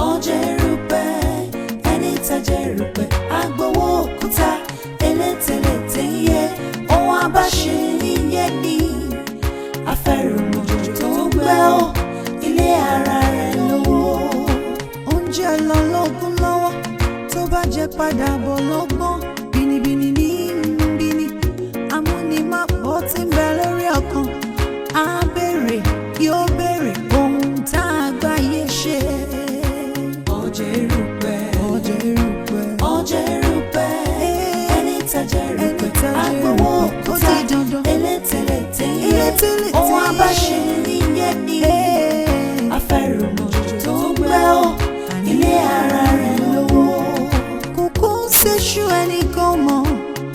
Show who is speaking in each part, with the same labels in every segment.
Speaker 1: Ọ̀jẹ̀rùpẹ̀, ẹni tàjẹ̀rùpẹ̀, agbowó òkúta, elétèlété yẹ, ohun abáṣe yíyẹ ni. Afẹ́rùmọ̀jò tó gbẹ́ ọ́, ilé ara rẹ̀ lówó. Oúnjẹ lọ lógún lọ́wọ́, tó bá jẹ padà bọ̀ lọ́gbọ́n. Bínibíni ní bíní, amúnimápọ̀ tí ń bẹ lórí ọkàn. Á béèrè, yóò béèrè ohun tá a gbáyé ṣe. Ọ̀jẹ̀rùpẹ̀, ẹni tàjẹ̀rùpẹ̀, agbowó òkúta, elétèlété yẹ, ohun abáṣe yíyẹ ni. Afẹ́rùmọ̀jò tó gbẹ́ ọ́, ilé ara rẹ̀ lówó. Kókó ṣéṣu ẹnìkan mọ̀,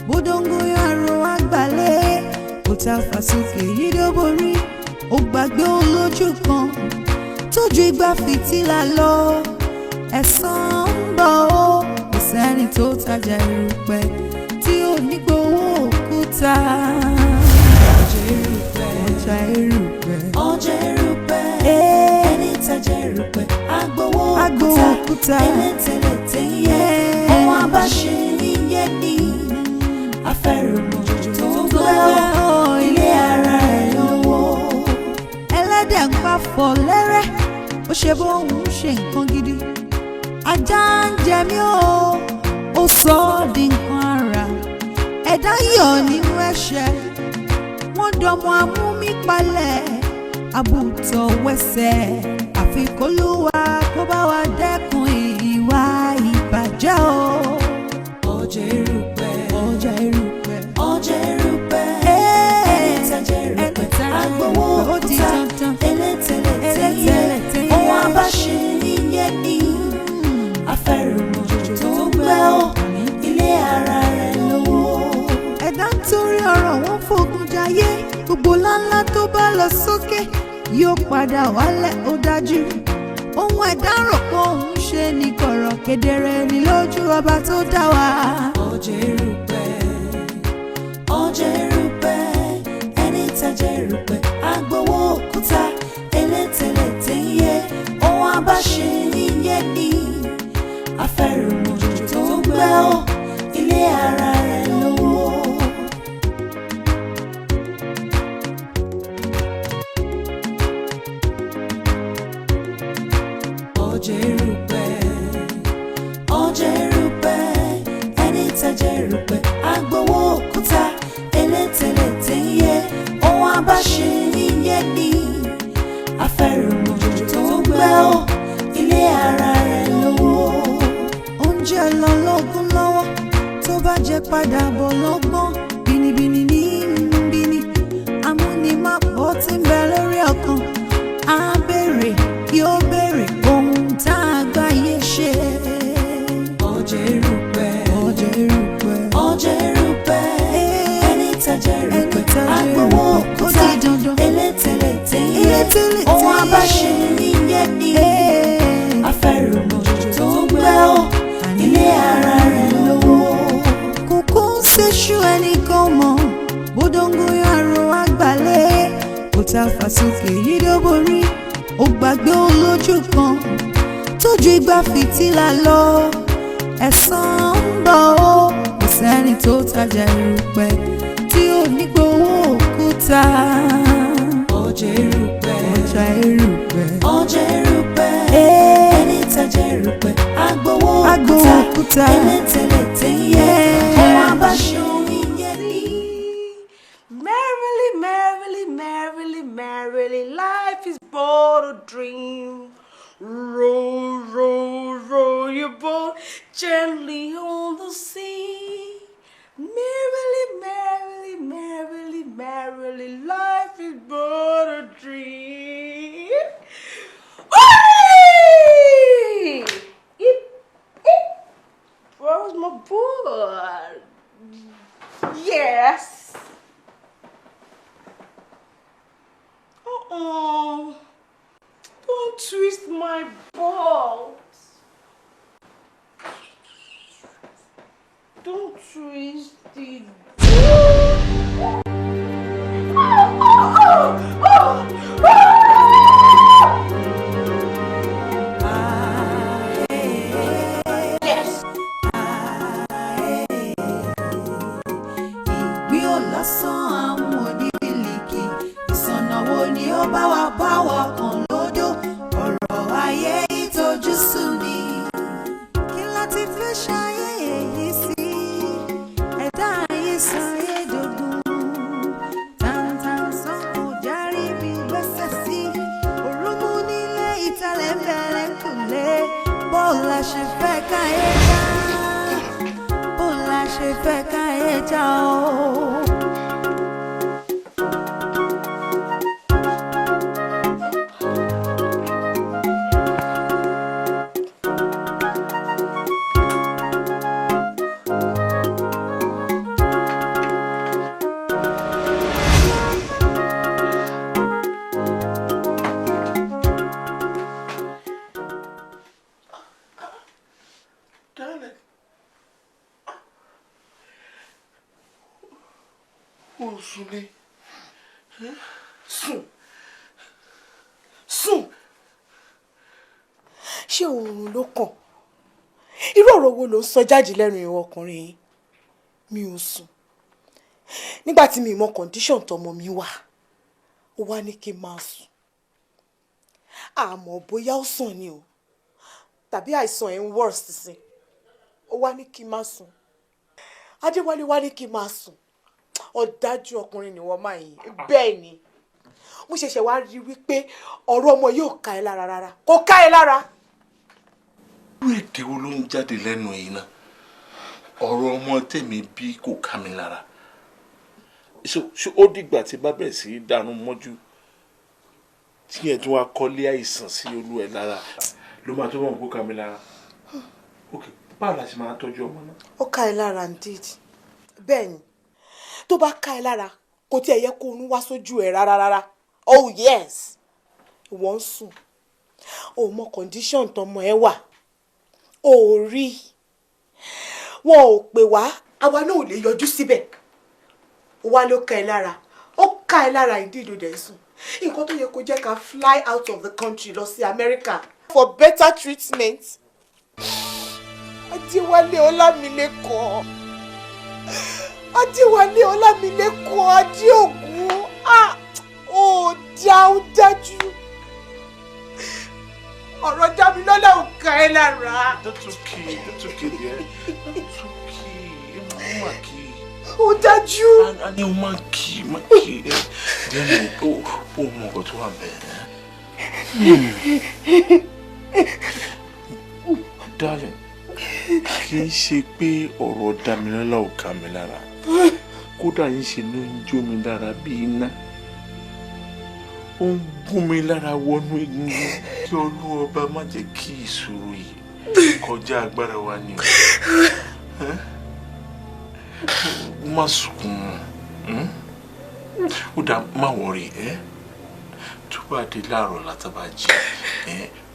Speaker 1: bódóńgóyọ̀ àrò àgbàlẹ̀. Òtà fàsókè yìí ló borí, ó gbàgbé olójú kan. Tójú igba fìtílà lọ, ẹ̀san ń bọ̀ ó. Kò sẹ́ni tó tajà erùpẹ̀ tí ò ní gbowó òkúta. Ọ̀jẹ̀rùpẹ̀, ẹni tajà erùpẹ̀, agbowó òkúta, elétèlété yẹ, ohun abáṣe yíyẹ ni. Afẹ́rùmọ̀jò tó gbẹ́ ọ́, ilé ara rẹ̀ lówó. Ẹlẹ́dẹ̀ ń pa fọ̀ lẹ́rẹ́, ó ṣe bóun ṣe nǹkan gidi. Ajá ń jẹ mí ó sọ ọ́ di nǹkan ara. Ẹ̀dá yọ̀ nínú ẹ̀ṣẹ̀, wọ́n dọmọ amúmípalẹ̀. Àbùtọ̀ wẹsẹ̀, àfi k'Olúwa kó bá wa dẹ́kun ìwà ìbàjẹ́ o. Ọ̀jẹ̀rùpẹ̀, ẹni tàjẹ̀rùpẹ̀, agbowó òkúta, elétèlété yẹ, ohun abáṣe yíyẹ ni. Afẹ́rùmọ̀jò tó gbẹ́ ọ́, ilé ara rẹ̀ lówó. Ẹ̀dá ń torí ọ̀rọ̀ wọn fògùn jayé, gbogbo láńlá tó bá lọ sókè yóò padà wálẹ̀ ó dájú. Ohun ẹ̀dá rò pé òun ṣe ní kọ̀rọ̀ kedere ní lójú ọba tó dá wa. Ọ̀jẹ̀rùpẹ̀, ẹni tàjẹ̀rùpẹ̀, agbowó òkúta, elétèlété yẹ, ohun abáṣe yíyẹ ni. Afẹ́rùmọ̀jò tó gbẹ́ ọ́, ilé ara rẹ̀ lówó. Ọ̀jẹ̀rùpẹ̀, ẹni tàjẹ̀rùpẹ̀, agbowó òkúta, elétèlété yẹ, ohun abáṣe yíyẹ ni. Afẹ́rùmọ̀jò tó gbẹ́ ọ́, ilé ara rẹ̀ lówó. Oúnjẹ lọ lógún lọ́wọ́, tó bá jẹ padà bọ̀ lọ́gbọ́n. Bínibíni ní bíní, amúnimápọ̀ tí ń bẹ lórí ọkàn. Á béèrè, yóò béèrè ohun tá a gbáyé ṣe. Ọ̀jẹ̀rùpẹ̀, ẹni tàjẹ̀rùpẹ̀, agbowó òkúta, elétèlété yẹ, ohun abáṣe yíyẹ ni. Afẹ́rùmọ̀jò tó gbẹ́ ọ́, ilé ara rẹ̀ lówó. Kókó ṣéṣu ẹnìkan mọ̀, bódóńgóyọ̀ àrò àgbàlẹ̀. Òtà fàsókè yìí ló borí, ó gbàgbé olójú kan. Tójú igba fìtílà lọ, ẹ̀san ń bọ̀ ó. Kò sẹ́ni tó tajà erùpẹ̀ tí ò ní gbowó òkúta. Ọ̀jẹ̀rùpẹ̀, ẹni tàjẹ̀rùpẹ̀, agbowó òkúta, elétèlété yẹ, ohun abáṣe yíyẹ ni.
Speaker 2: Merrily, merrily, merrily, merrily, life is but a dream. Row, row, row your boat gently on the sea. Merrily, merrily, merrily, merrily, life is but a dream. Hey! Where's my board? Yes. Don't twist my balls. Don't twist it.
Speaker 1: wo ni ó bá wa kàn lódò ọ̀rọ̀ ayé ìtọ́jú sùn ni. Kí láti fẹ́ ṣayé èyí sí ẹ̀dá ayé sáyé dogun tàǹtàǹ sàn kò járí bí gbẹ́sẹ̀ sí òrùmú nílé ìtàlẹ̀ bẹ̀rẹ̀ kùlé bó la ṣe fẹ́ káyé já bó la ṣe fẹ́ káyé já o.
Speaker 2: Sùn. Ṣé oorun ló kàn? Irú ọ̀rọ̀ wo ló ń sọ jáde lẹ́nu ìwọ ọkùnrin yìí? Mi ò sùn. Nígbà tí mi mọ condition tọmọ mi wà, ó wá ní kí n máa sùn. Àmọ́ bóyá ó sàn ni o, tàbí àìsàn ẹ̀ ń worse sí. Ó wá ní kí n máa sùn. Adéwálé wá ní kí n máa sùn. Ọ̀dájú ọkùnrin ni wọ́n máa yìn. Bẹ́ẹ̀ ni. Mo ṣẹ̀ṣẹ̀ wá rí wípé ọ̀rọ̀ ọmọ yóò ká ẹ lára rárá. Kò ká ẹ lára.
Speaker 3: Irú èdè wo ló ń jáde lẹ́nu yìí náà? Ọ̀rọ̀ ọmọ tèmi bí kò ká mi lára. Ṣé ó dìgbà tí bá bẹ̀rẹ̀ sí í dànù mọ́jú tí ẹ̀ tún wá kọ́lé àìsàn sí olú ẹ̀ lára ló máa tó mọ̀ kó ká mi lára? Ok, báwo la ṣe máa tọ́jú ọmọ náà?
Speaker 2: Ó ká ẹ lára indeed. Bẹ́ẹ̀ ni. Tó bá ká ẹ lára kò tí ẹ yẹ kó oorun wá sójú ẹ rárá. Oh yes. Ìwọ ń sùn. O mọ condition tọmọ ẹ wà. O rí. Wọn ò pè wá, àwa náà ò lè yọjú síbẹ̀. Ó wá ló ká ẹ lára. Ó ká ẹ lára indeed ó dẹ̀ sùn. Nǹkan tó yẹ kó jẹ́ ká fly out of the country lọ sí America for better treatment. Adéwálé Ọlámilékan. Adéwálé Ọlámilékan Adéògún. Ó dájú. Ọ̀rọ̀ Dámilọ́lá ò ká ẹ lára.
Speaker 3: That's okay dear. That's okay. Ó máa kí.
Speaker 2: Ó dájú.
Speaker 3: A ní o máa kí. Díẹ̀ ó mọ ọkọ̀ tó wà bẹ́ẹ̀. Darling, kì í ṣe pé ọ̀rọ̀ Dámilọ́lá ò ká mi lára. Kódà yín ṣe ló ń jó mi lára bí iná. Ó ń gún mi lára wọnú egungun. Kí Olúọba má jẹ́ kí ìṣòro yìí kọjá agbára wa ni o. Má sunkún. Ó dá má wọrí ẹ́. Tó bá dé láàárọ̀ látàbàjì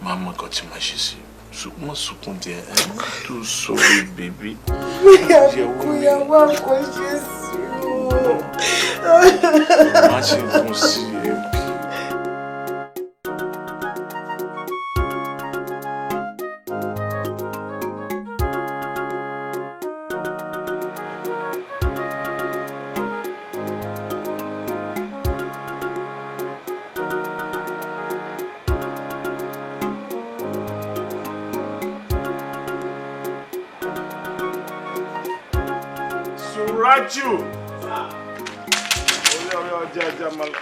Speaker 3: máa mọ nǹkan tí màá ṣe sí. Má sunkún díẹ̀ tó sọ̀rọ̀ bèbí.
Speaker 2: Ìyàwó àkọ́ṣe sí o.
Speaker 3: Má ṣe nǹkan sí ẹ. Rájú. Orí ọjà máa lọ.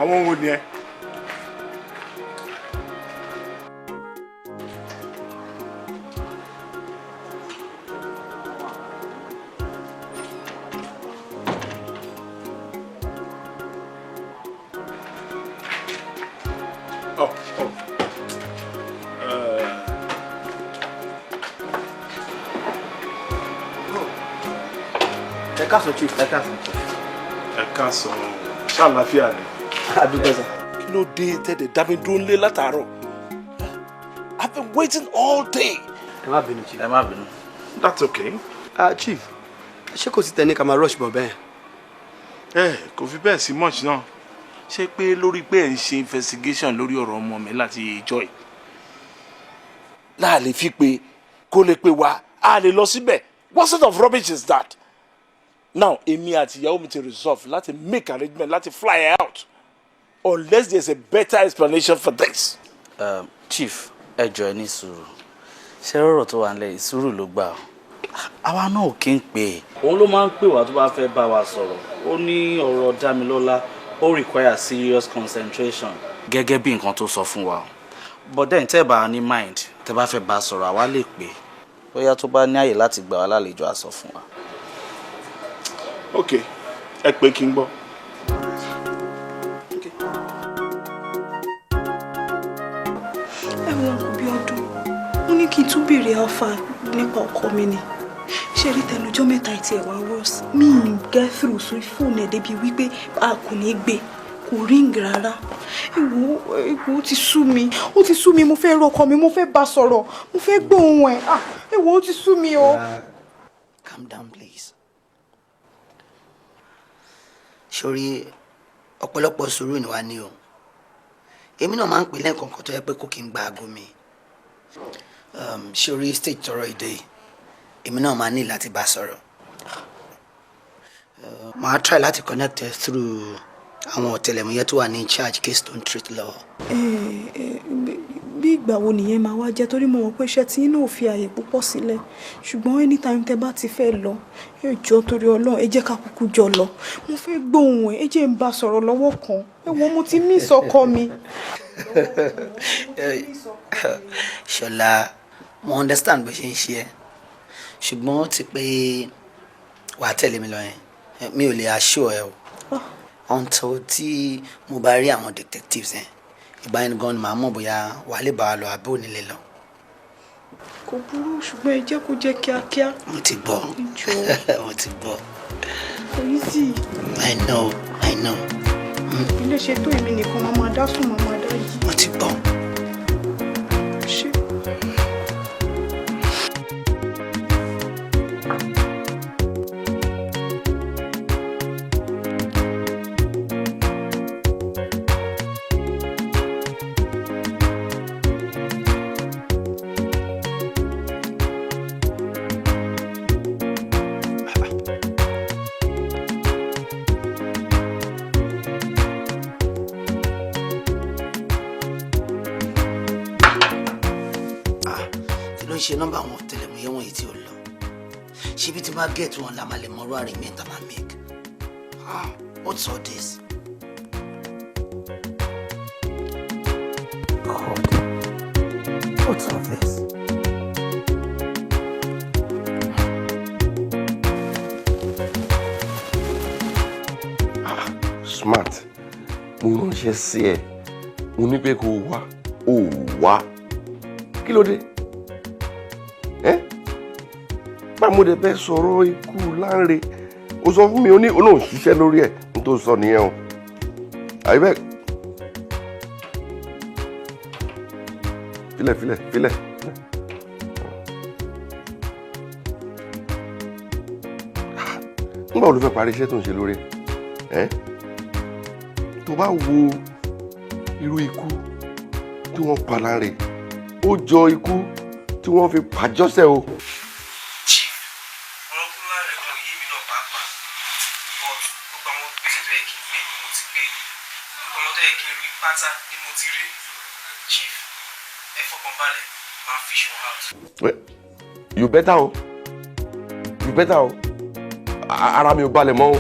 Speaker 3: Àwọn wo ni ẹ?
Speaker 4: Káàsán chief, káàsán.
Speaker 3: Káàsán, ṣàlàáfíà ni.
Speaker 4: Àdúgbò sà.
Speaker 3: Kí ló dé tẹ́lẹ̀ dá mi dúró lé látàárọ̀? I've been waiting all day.
Speaker 4: Ẹ má bínú chief. Ẹ má bínú.
Speaker 3: That's okay.
Speaker 4: Chief, ṣé kò sí tẹ ní ká máa rush bọ̀ bẹ́ẹ̀?
Speaker 3: Kò fi bẹ́ẹ̀ sí much náà. Ṣé pé lórí pé ẹ̀ ń ṣe investigation lórí ọ̀rọ̀ ọmọ mi láti ìjọ yìí? Láà lè fi pé kó lè pé wa, a lè lọ síbẹ̀. What sort of rubbish is that? now èmi àti ìyàwó mi ti resolve láti make arrangement láti fly out unless there is a better explanation for this.
Speaker 5: Chief ẹ jọ̀ọ́ ẹ ní sùúrù ṣé ọ̀rọ̀ tó wà nílẹ̀ ìsùúrù ló gbà àwa náà kì í pè é. òun ló máa ń pè wá tó bá fẹ́ bá wa sọ̀rọ̀ ó ní ọ̀rọ̀ Dámilọ́lá ó require serious concentration gẹ́gẹ́ bí nǹkan tó sọ fún wa but then tẹ́ bá ní mind tẹ́ bá fẹ́ bá sọ̀rọ̀ àwa lè pè é bóyá tó bá ní àyè láti gbà wá lálejò á sọ fún wa.
Speaker 3: ok ẹ pé kí n gbọ́.
Speaker 6: ẹ̀wọ̀n kò bí ọdún mo ní kí n tún béèrè alpha nípa ọkọ mi ni ṣe rí tẹnujọ́ mẹ́ta ìtì ẹ̀wà worse mi ì get through sórí fóònù ẹ̀ débi wípé a kò ní gbé kò ring rárá ìwọ ó ti sú mi mo fẹ́ rọkọ mi mo fẹ́ bá sọ̀rọ̀ mo fẹ́ gbóhùn ẹ̀ ìwọ ó ti sú mi o.
Speaker 7: Calm down please. Sori ọ̀pọ̀lọpọ̀ sùúrù ni wàá ní o èmi náà máa ń pè lẹ́ẹ̀kan kan tó yẹ pé kò kí n gba aago mi sori stage tọrọ ìdè èmi náà máa ní láti bá sọ̀rọ̀ màá try láti connect through àwọn ọ̀tẹlẹ̀múyẹ́ tó wà ní charge case tó ń treat lọ.
Speaker 6: bí ìgbà wo nìyẹn máa wá jẹ́ torí mo mọ̀ pé iṣẹ́ tí yín náà fi àyè púpọ̀ sílẹ̀ ṣùgbọ́n anytime tẹ́ bá ti fẹ́ lọ ẹ jọ̀ọ́ torí Ọlọ́run ẹ jẹ́ ká kúkú jọ lọ mo fẹ́ gbóhùn ẹ jẹ́ ń bá sọ̀rọ̀ lọ́wọ́ kan ẹ̀wọ̀n mo ti miss ọkọ mi.
Speaker 7: Ṣọlá mo understand bó ṣe ń ṣe ẹ ṣùgbọ́n ó ti pé wàá tẹ̀lé mi lọ yẹn mi ò lè assure ẹ o until tí mo bá rí àwọn detectives yẹn ìgbà yẹn gan ni màá mọ̀ bóyá wàá lè bá wa lọ àbí ò ní lè lọ.
Speaker 6: kò burú ṣùgbọ́n ẹ jẹ́ kó jẹ́ kíákíá.
Speaker 7: mo ti gbọ́ mo ti gbọ́.
Speaker 6: kò yí sí.
Speaker 7: I know.
Speaker 6: ilé ṣe tó èmi nìkan máa dá sùn máa dá yìí.
Speaker 7: mo ti gbọ́.
Speaker 6: ṣé.
Speaker 7: ṣe nọ́mbà àwọn ọ̀tẹlẹ̀múyẹ́ wọ̀nyí tí ó lọ ṣebí tí máa get wọn la máa lè mọ̀rọ̀ àrímẹ́ tá máa make. What's all this? God, what's all this?
Speaker 8: Smart mo ránṣẹ́ sí ẹ mo ní pé kó wá ó wá kí ló dé báwo de bẹ sọ̀rọ̀ ikú Lánre ó sọ fún mi ó ní olóhùn ṣiṣẹ́ lórí ẹ̀ n tó sọ nìyẹn o àyíbẹ filẹ̀ nígbà wo ló fẹ́ parí iṣẹ́ tó ń ṣe lórí ẹ̀ tó bá wo irú ikú tí wọ́n pa Lánre ó jọ ikú tí wọ́n fi pàjọ́sẹ̀ o. You better o ara mi ò balẹ̀ mọ́ o.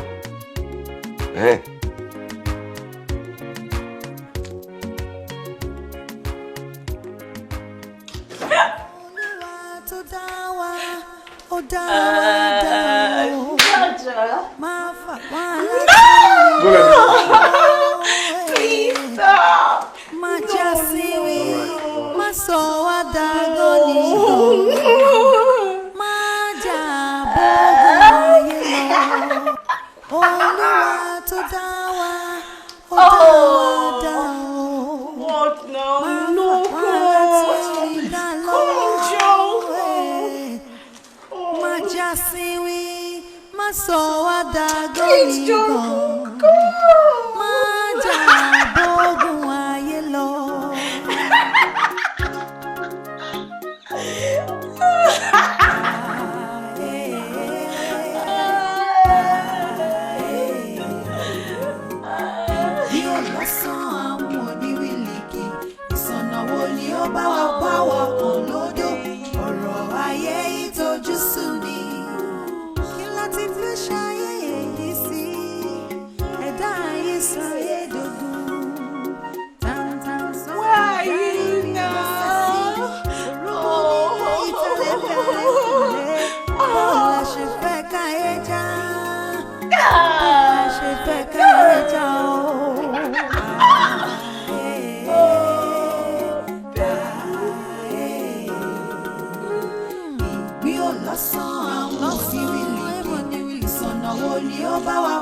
Speaker 1: ìsọ̀nà wo ni ó bá wa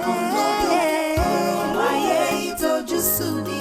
Speaker 1: kan lọ́dọ̀ ọ̀rọ̀ ayé ìtọ́jú sùn ni.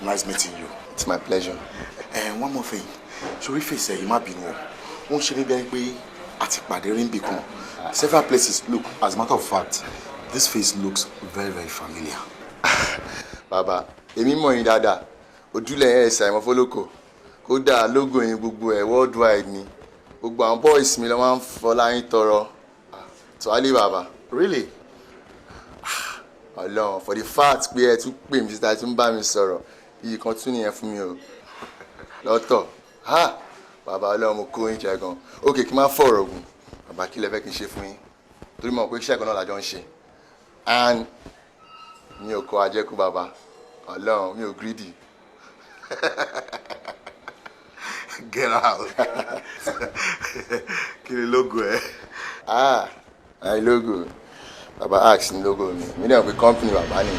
Speaker 9: Nice meeting you.
Speaker 7: It's my pleasure.
Speaker 9: One more thing. Sorry face you might be wrong. Won't she be at Paderinbi kan. Several places. Look, as a matter of fact, this face looks very, very familiar.
Speaker 7: Baba, èmi mọ̀ yín dáadáa. Ojúlẹ̀ ẹ̀ Simon Foloko. Kódà logo yín gbogbo ẹ̀ worldwide ni. Gbogbo àwọn boys mi ló máa ń fọlá yín tọrọ. Tuwali Baba.
Speaker 9: Really?
Speaker 7: Ọlọ́run, for the fact pé ẹ tún pè mí síta tún bá mi sọ̀rọ̀. Iyì kan tún nìyẹn fún mi o. Lọ́tọ̀. Ha! Baba Ọlọ́run mo kó yín jẹ gan. Okay, kí n má fọ̀rọ̀ gùn. Baba kí lẹ fẹ́ kí n ṣe fún yín? Torí mo mọ̀ pé iṣẹ́ kan náà la jọ ń ṣe. And mi ò kọ àjẹkù baba. Ọlọ́run mi ò greedy.
Speaker 9: Get out. Kí ni logo ẹ?
Speaker 7: My logo. Baba Axe ni logo mi. Mi náà pe company baba ni.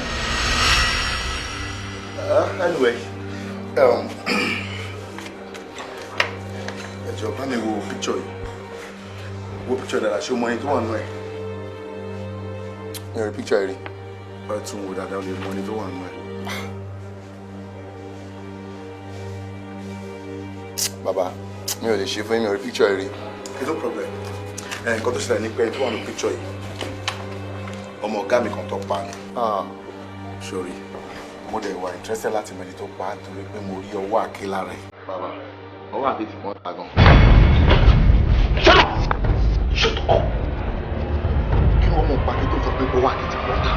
Speaker 9: Anyway, ẹjọ bá mi wo picture yìí. Wo picture dáadáa ṣé o mọ ẹni tó wà nínú ẹ̀?
Speaker 7: Mi ò rí picture rí.
Speaker 9: Bá tún wo dáadáa o lè mọ ẹni tó wà nínú ẹ̀.
Speaker 7: Baba, mi ò lè ṣe fún yín, mi ò rí picture rí.
Speaker 9: No problem. Nǹkan tó ṣẹlẹ̀ ní pé ẹni tó wà nínú picture yìí, ọmọ ọ̀gá mi kan tó pa ni. Sorry. Mo dẹ̀ wà interested láti mọ ẹni tó pa nítorí pé mo rí ọwọ́ àké lára ẹ̀.
Speaker 7: Baba, ọwọ́ àké ti pọ́n ta gan.
Speaker 9: Shut up! Shut up! Kí wọ́n mọ̀ pàdé tó sọ pé ọwọ́ àké ti pọ́n ta?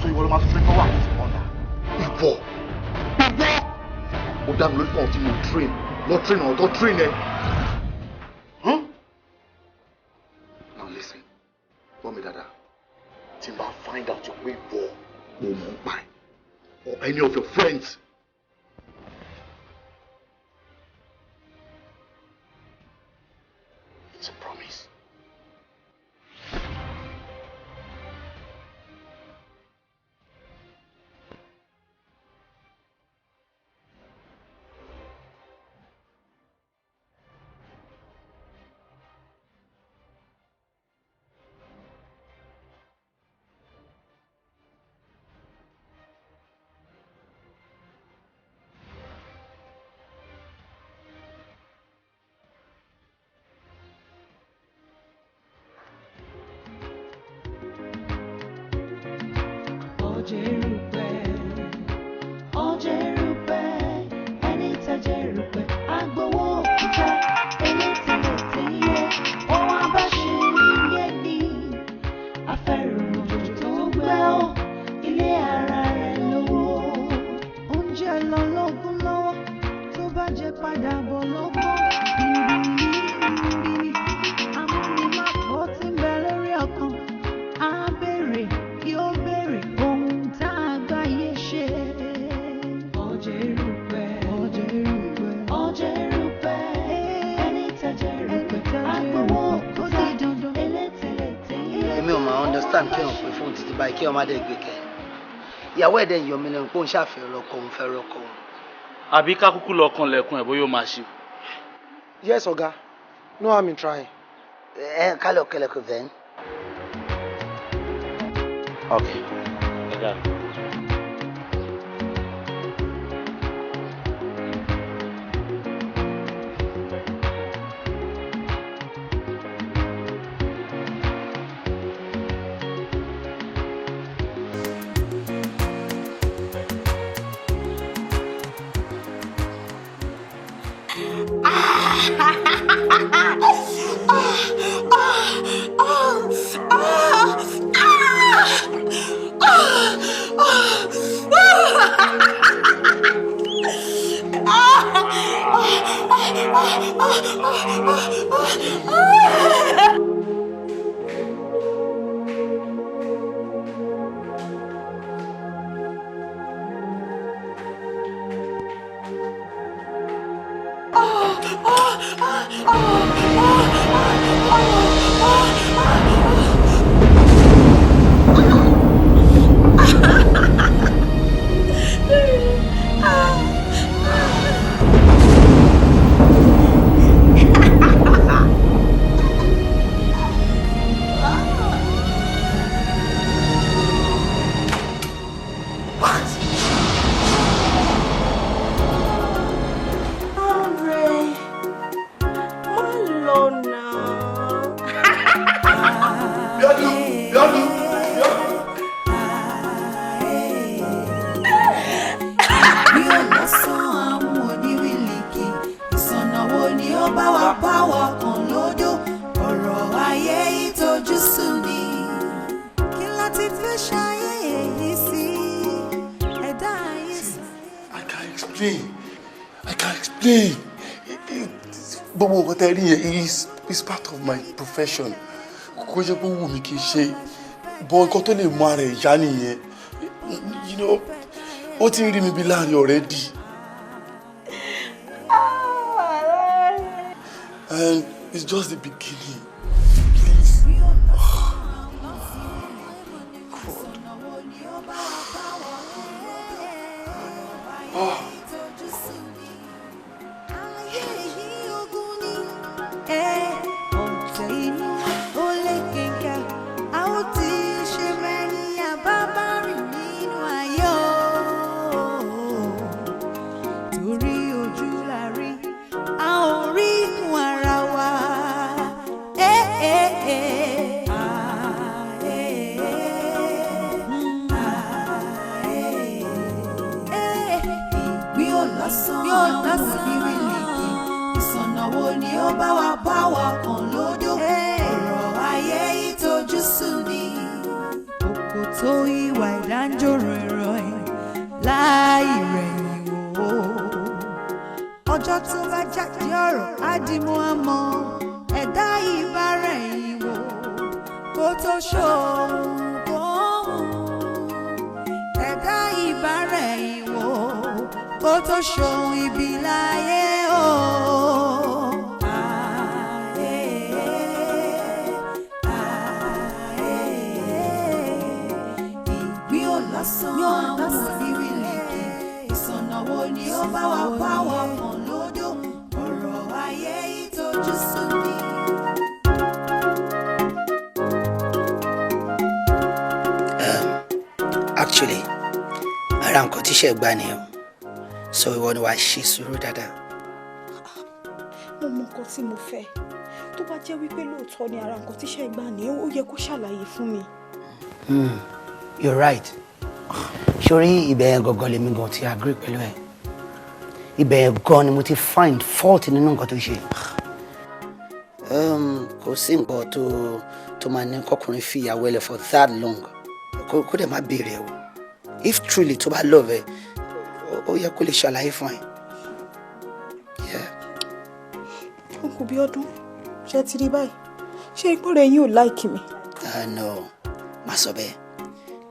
Speaker 9: So ìwọ ló máa sọ pé ọwọ́ àké ti pọ́n ta? Ìwọ! Ó dá mi lórí fún ọ tí mo train. Lọ train àwọn tó train ẹ. Now listen, gbọ́ mi dáadáa. Tí n bá find out pé ìwọ mo mọ̀ ń pa ẹ̀ or any of your friends. It's a promise.
Speaker 7: time kí wọn pè fóònù títí báyìí kí wọn má dé gbé kẹ ìyàwó ẹ̀ dẹ̀ yọ mí lẹ́nu pé òun ṣàfihàn ọkọ òun fẹ́ rọkọ òun.
Speaker 5: àbí ká kúkú lọ kan lẹ̀kùn ẹ̀ bóyá ó máa ṣe.
Speaker 10: Yes, Oga. No harm in trying.
Speaker 7: Ká lọ kẹlẹ̀kùn then.
Speaker 5: Okay. I got it.
Speaker 3: It's part of my profession. Kò jẹ́ pé wù mí kí n ṣe bọ́ nǹkan tó lè mú ara ẹ̀ yá nìyẹn. You know, ó ti ń rí mi bí láàrin already. And it's just the beginning. Please. God.
Speaker 1: Ọjọ́ tó bá jáde ọ̀rọ̀ àdìmú àmọ́ ẹ̀dá ìbára ẹ̀yìn wò kó tó ṣòun ẹ̀dá ìbára ẹ̀yìn wò kó tó ṣòun ibi láyé o. Ìgbín ò lọ́sàn án oníwìlìkì ìsọ̀nà wo ni ó bá wà kan lódò ọ̀rọ̀ ayé ìtọ́jú sùn ni.
Speaker 7: Actually, ara nǹkan tíṣẹ́ gbà nìyẹn so ìwọ ni wàá ṣe sùúrù dáadáa.
Speaker 6: Mo mọ nǹkan tí mo fẹ́ tó bá jẹ́ wípé lóòótọ́ ni ara nǹkan tíṣẹ́ gbà nìyẹn ó yẹ kó ṣàlàyé fún mi.
Speaker 7: You're right. Sori ibẹ̀ yẹn gangan lèmi gan ti agree pẹ̀lú ẹ̀. Ibẹ̀ yẹn gan ni mo ti find fault nínú nǹkan tó ṣe. Kò sí nǹkan tó máa ní kọkùnrin fi ìyàwó ẹ̀ lẹ̀ for that long. Kó dẹ̀ má béèrè o. If truly tó bá love ẹ, ó yẹ kó lè ṣàlàyé fún ẹ.
Speaker 6: Uncle Bíọ́dún, ṣé ti rí báyìí? Ṣé ipò rẹ̀ yín ò like mi?
Speaker 7: No, má sọ bẹ́ẹ̀.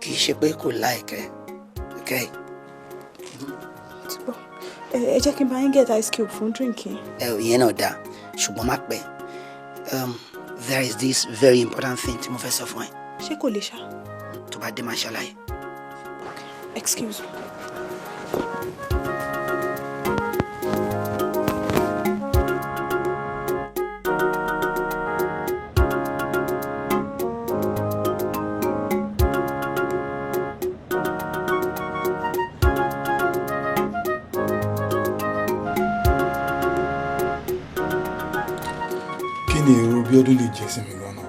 Speaker 7: Kì í ṣe pé kò like ẹ. Okay?
Speaker 6: Ẹ jẹ́ kí n bá yín get ice cube fún drinking.
Speaker 7: Ìyẹn náà dáa, ṣùgbọ́n má pẹ́. There is this very important thing tí mo fẹ́ sọ fún ẹ.
Speaker 6: Ṣé ṣé kò lè ṣá.
Speaker 7: tó bá dé máa ṣàlàyé.
Speaker 6: Excuse me.
Speaker 11: èrò bí ọdún lè jẹ́ sí mi lọ́nà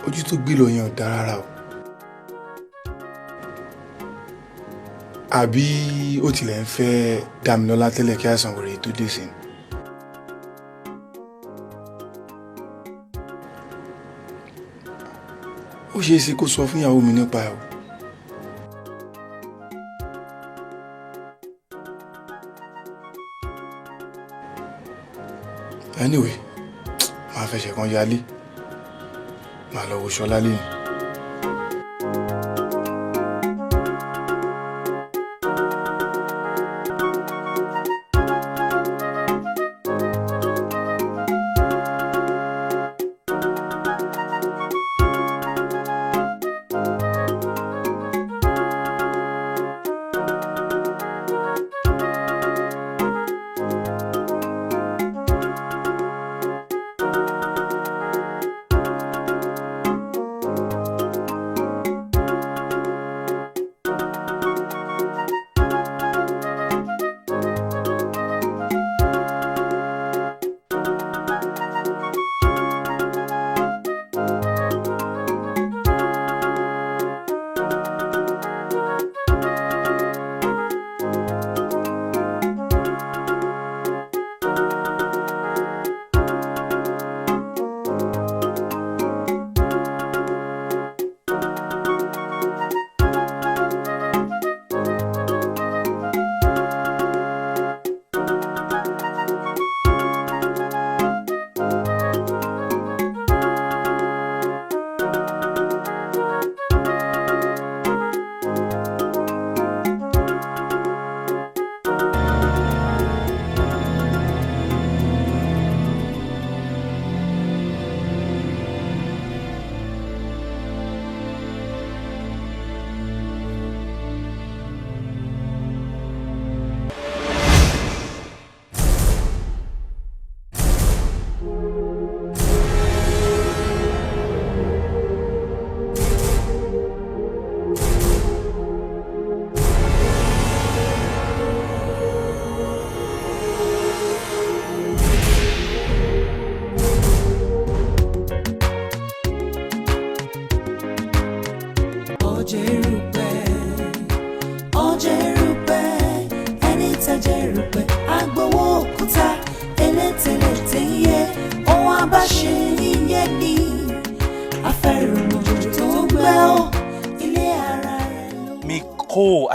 Speaker 11: ojú tó gbé lọ yẹn ò dáa rárá o àbí ó tilẹ̀ ń fẹ́ Dámilọ́lá tẹ́lẹ̀ kí àìsàn wèrè tó dé sí ni. ó ṣeé ṣe kó sọ fún ìyàwó mi nípa ẹ̀ o. anyway máa fẹsẹ̀ kan yálé máa lọ wo Ṣọlá lẹ́yìn.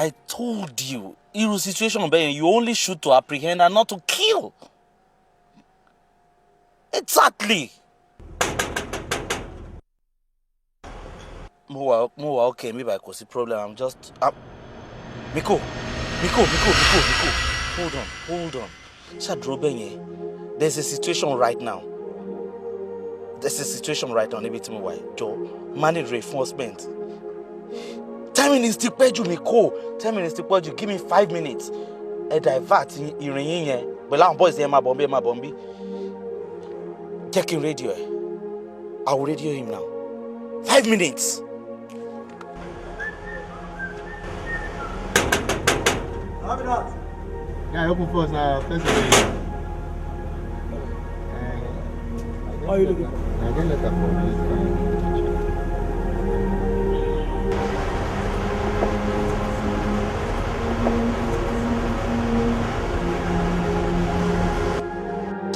Speaker 5: I told you, irú situation bẹ́ẹ̀ you only shoot to apprehend and not to kill. Exactly. Mo wà okay, maybe I could see problem. I'm just Miko. Hold on. Ṣàdúró bẹ́ẹ̀ yẹn. There's a situation right now. Níbi tí mo wà jọ manage reinforcement. 10 minutes ti pẹ́ jù Miko. 10 minutes ti pẹ́ jù. Give me 5 minutes. Ẹ divert ìrìn yín yẹn. Pẹ̀lú àwọn boys yẹn máa bọ̀ bí. Jẹ́ kí n radio ẹ̀. I will radio him now. 5 minutes.
Speaker 12: Yeah, open first. First how are you looking? I get letter from this.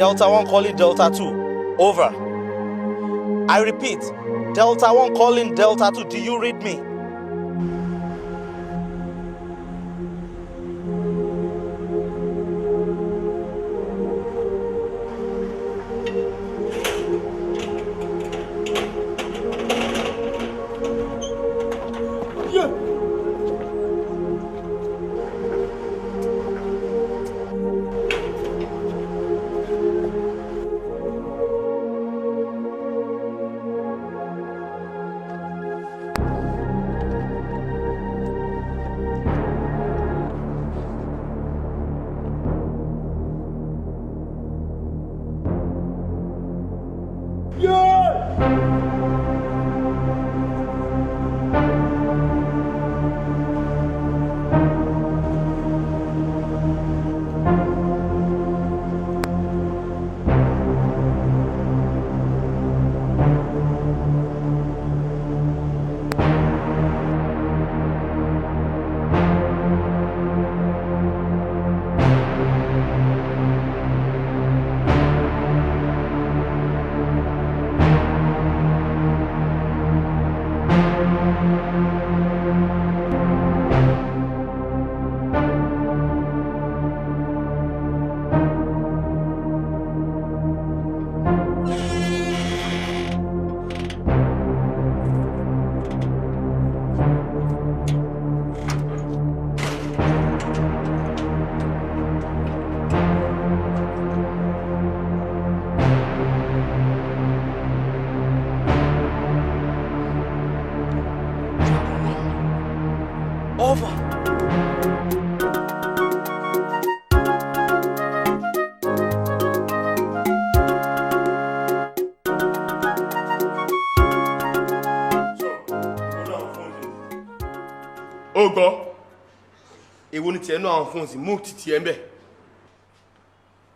Speaker 5: Delta 1 calling Delta 2. Over. I repeat, Delta 1 calling Delta 2. Do you read me?
Speaker 4: gbọ́. Èwo ni tiẹ̀ náà àwọn fóònù sí mú títí ẹ̀ ń bẹ̀.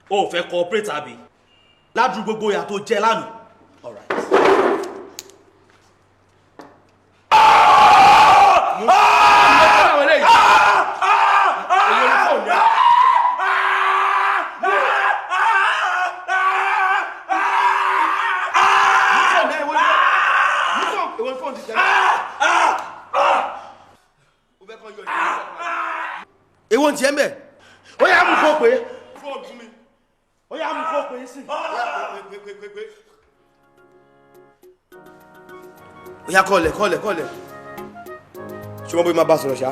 Speaker 5: O fẹ́ cooperate àbí? Ládùú gbogbo ìyà tó jẹ lánàá. All right.
Speaker 4: Èwo ń tiẹ̀ ń bẹ̀? Ó yá mú kó pé. Fóònù fún mi. Ó yá mú kó pé sí. Ó yá kọ́lẹ̀. Ṣé wọ́n bóyá máa bá sọ̀rọ̀ ṣá?